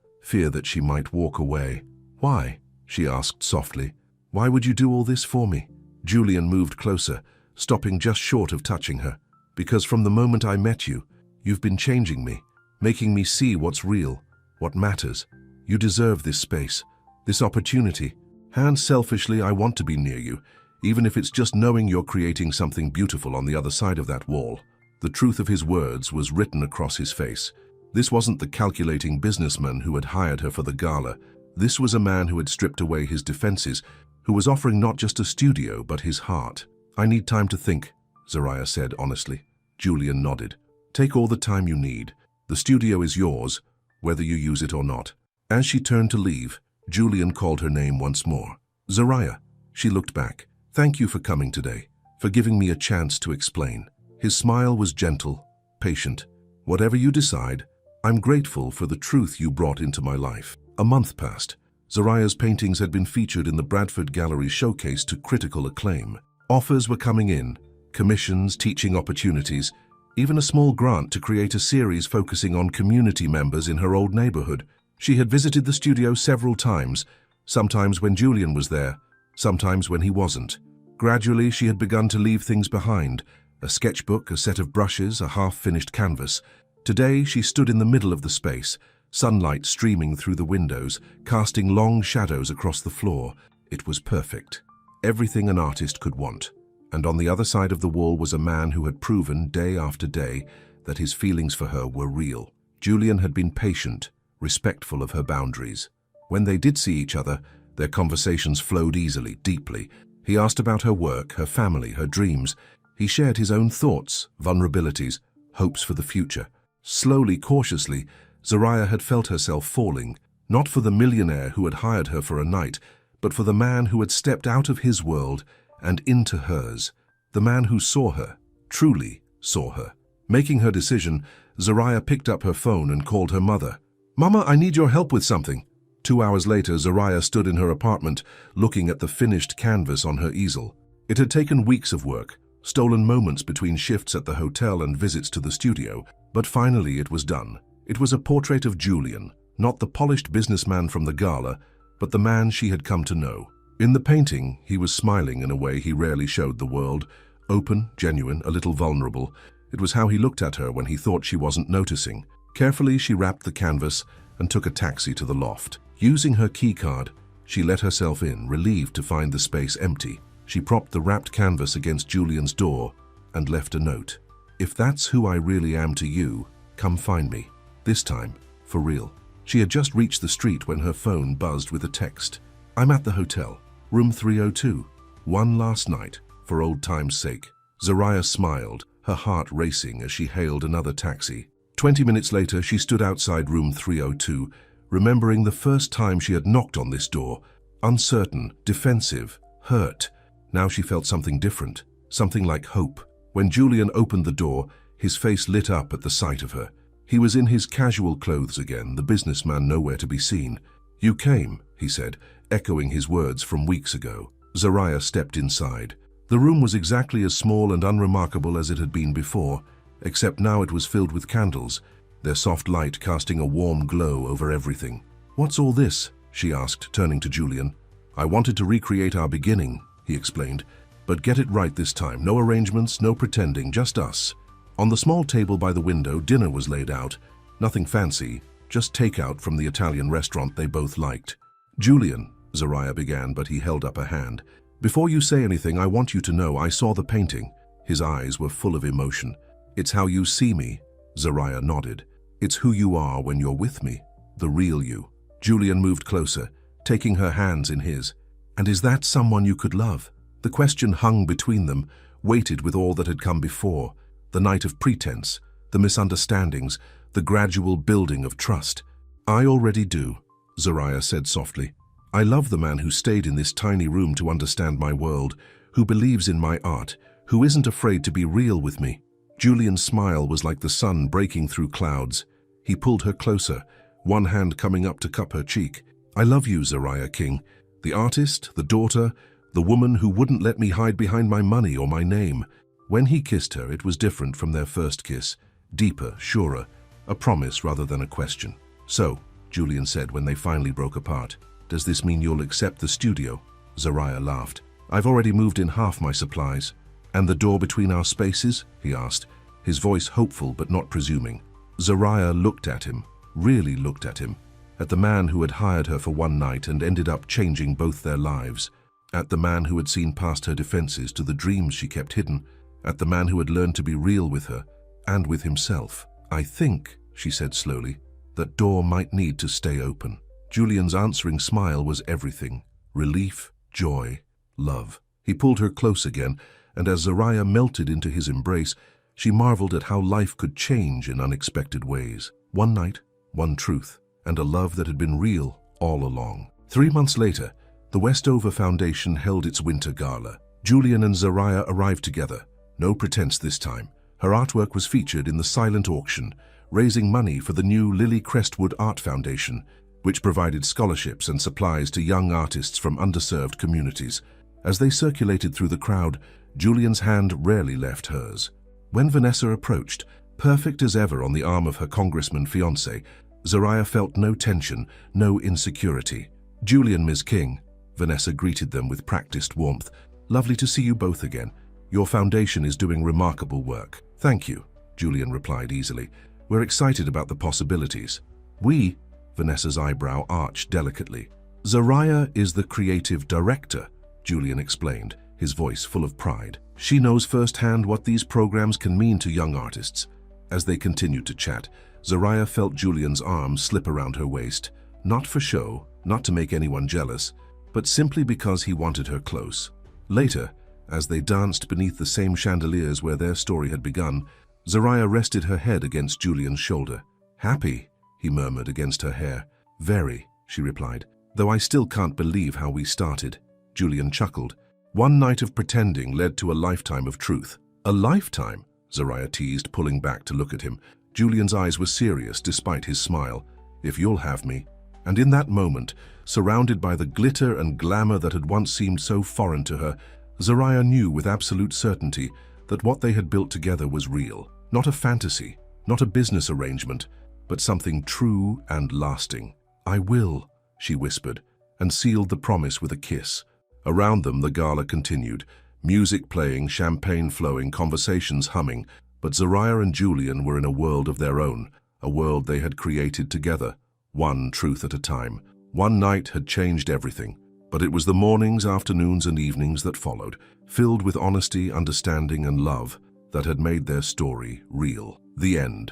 that she might walk away. "Why?" she asked softly. "Why would you do all this for me?" Julian moved closer, stopping just short of touching her. "Because from the moment I met you, you've been changing me, making me see what's real, what matters. You deserve this space, this opportunity. And selfishly, I want to be near you, even if it's just knowing you're creating something beautiful on the other side of that wall." The truth of his words was written across his face. This wasn't the calculating businessman who had hired her for the gala. This was a man who had stripped away his defenses, who was offering not just a studio, but his heart. "I need time to think," Zoraya said honestly. Julian nodded. "Take all the time you need. The studio is yours, whether you use it or not." As she turned to leave, Julian called her name once more. "Zoraya." She looked back. "Thank you for coming today, for giving me a chance to explain." His smile was gentle, patient. "Whatever you decide, I'm grateful for the truth you brought into my life." A month passed. Zoraya's paintings had been featured in the Bradford Gallery showcase to critical acclaim. Offers were coming in, commissions, teaching opportunities. even a small grant to create a series focusing on community members in her old neighborhood. She had visited the studio several times, sometimes when Julian was there, sometimes when he wasn't. Gradually, she had begun to leave things behind: a sketchbook, a set of brushes, a half-finished canvas. Today, she stood in the middle of the space, sunlight streaming through the windows, casting long shadows across the floor. It was perfect. Everything an artist could want. And on the other side of the wall was a man who had proven, day after day, that his feelings for her were real. Julian had been patient, respectful of her boundaries. When they did see each other, their conversations flowed easily, deeply. He asked about her work, her family, her dreams. He shared his own thoughts, vulnerabilities, hopes for the future. Slowly, cautiously, Zariah had felt herself falling, not for the millionaire who had hired her for a night, but for the man who had stepped out of his world and into hers, the man who saw her, truly saw her. Making her decision, Zariah picked up her phone and called her mother. "Mama, I need your help with something." 2 hours later, Zariah stood in her apartment, looking at the finished canvas on her easel. It had taken weeks of work, stolen moments between shifts at the hotel and visits to the studio, but finally it was done. It was a portrait of Julian, not the polished businessman from the gala, but the man she had come to know. In the painting, he was smiling in a way he rarely showed the world, open, genuine, a little vulnerable. It was how he looked at her when he thought she wasn't noticing. Carefully, she wrapped the canvas and took a taxi to the loft. Using her keycard, she let herself in, relieved to find the space empty. She propped the wrapped canvas against Julian's door and left a note. "If that's who I really am to you, come find me. This time, for real." She had just reached the street when her phone buzzed with a text. "I'm at the hotel, room 302. One last night, for old time's sake." Zariah smiled, her heart racing as she hailed another taxi. 20 minutes later, she stood outside room 302, remembering the first time she had knocked on this door. Uncertain, defensive, hurt. Now she felt something different, something like hope. When Julian opened the door, his face lit up at the sight of her. He was in his casual clothes again, the businessman nowhere to be seen. "You came," he said, echoing his words from weeks ago. Zariah stepped inside. The room was exactly as small and unremarkable as it had been before, except now it was filled with candles, their soft light casting a warm glow over everything. "What's all this?" she asked, turning to Julian. "I wanted to recreate our beginning," he explained, "but get it right this time. No arrangements, no pretending, just us." On the small table by the window, dinner was laid out. Nothing fancy, just takeout from the Italian restaurant they both liked. "Julian," Zariah began, but he held up a hand. "Before you say anything, I want you to know I saw the painting." His eyes were full of emotion. "It's how you see me," Zariah nodded. "It's who you are when you're with me, the real you." Julian moved closer, taking her hands in his. "And is that someone you could love?" The question hung between them, weighted with all that had come before. The night of pretense, the misunderstandings, the gradual building of trust. "I already do," Zariah said softly. "I love the man who stayed in this tiny room to understand my world, who believes in my art, who isn't afraid to be real with me." Julian's smile was like the sun breaking through clouds. He pulled her closer, one hand coming up to cup her cheek. "I love you, Zariah King, the artist, the daughter, the woman who wouldn't let me hide behind my money or my name." When he kissed her, it was different from their first kiss, deeper, surer, a promise rather than a question. "So," Julian said when they finally broke apart, "does this mean you'll accept the studio?" Zariah laughed. "I've already moved in half my supplies." "And the door between our spaces?" he asked, his voice hopeful but not presuming. Zariah looked at him, really looked at him, at the man who had hired her for one night and ended up changing both their lives, at the man who had seen past her defenses to the dreams she kept hidden, at the man who had learned to be real with her and with himself. "I think," she said slowly, "that door might need to stay open." Julian's answering smile was everything: relief, joy, love. He pulled her close again, and as Zariah melted into his embrace, she marveled at how life could change in unexpected ways. One night, one truth, and a love that had been real all along. 3 months later, the Westover Foundation held its winter gala. Julian and Zariah arrived together. No pretense this time. Her artwork was featured in the silent auction, raising money for the new Lily Crestwood Art Foundation, which provided scholarships and supplies to young artists from underserved communities. As they circulated through the crowd, Julian's hand rarely left hers. When Vanessa approached, perfect as ever on the arm of her congressman fiancé, Zariah felt no tension, no insecurity. "Julian, Ms. King," Vanessa greeted them with practiced warmth. "Lovely to see you both again. Your foundation is doing remarkable work." "Thank you," Julian replied easily. "We're excited about the possibilities." "We?" Vanessa's eyebrow arched delicately. "Zariah is the creative director," Julian explained, his voice full of pride. "She knows firsthand what these programs can mean to young artists." As they continued to chat, Zariah felt Julian's arm slip around her waist, not for show, not to make anyone jealous, but simply because he wanted her close. Later, as they danced beneath the same chandeliers where their story had begun, Zariah rested her head against Julian's shoulder. "Happy?" he murmured against her hair. "Very," she replied. "Though I still can't believe how we started." Julian chuckled. "One night of pretending led to a lifetime of truth." "A lifetime?" Zariah teased, pulling back to look at him. Julian's eyes were serious despite his smile. "If you'll have me." And in that moment, surrounded by the glitter and glamour that had once seemed so foreign to her, Zariah knew with absolute certainty that what they had built together was real. Not a fantasy, not a business arrangement, but something true and lasting. "I will," she whispered, and sealed the promise with a kiss. Around them, the gala continued, music playing, champagne flowing, conversations humming, but Zariah and Julian were in a world of their own, a world they had created together, one truth at a time. One night had changed everything, but it was the mornings, afternoons, and evenings that followed, filled with honesty, understanding, and love, that had made their story real. The end.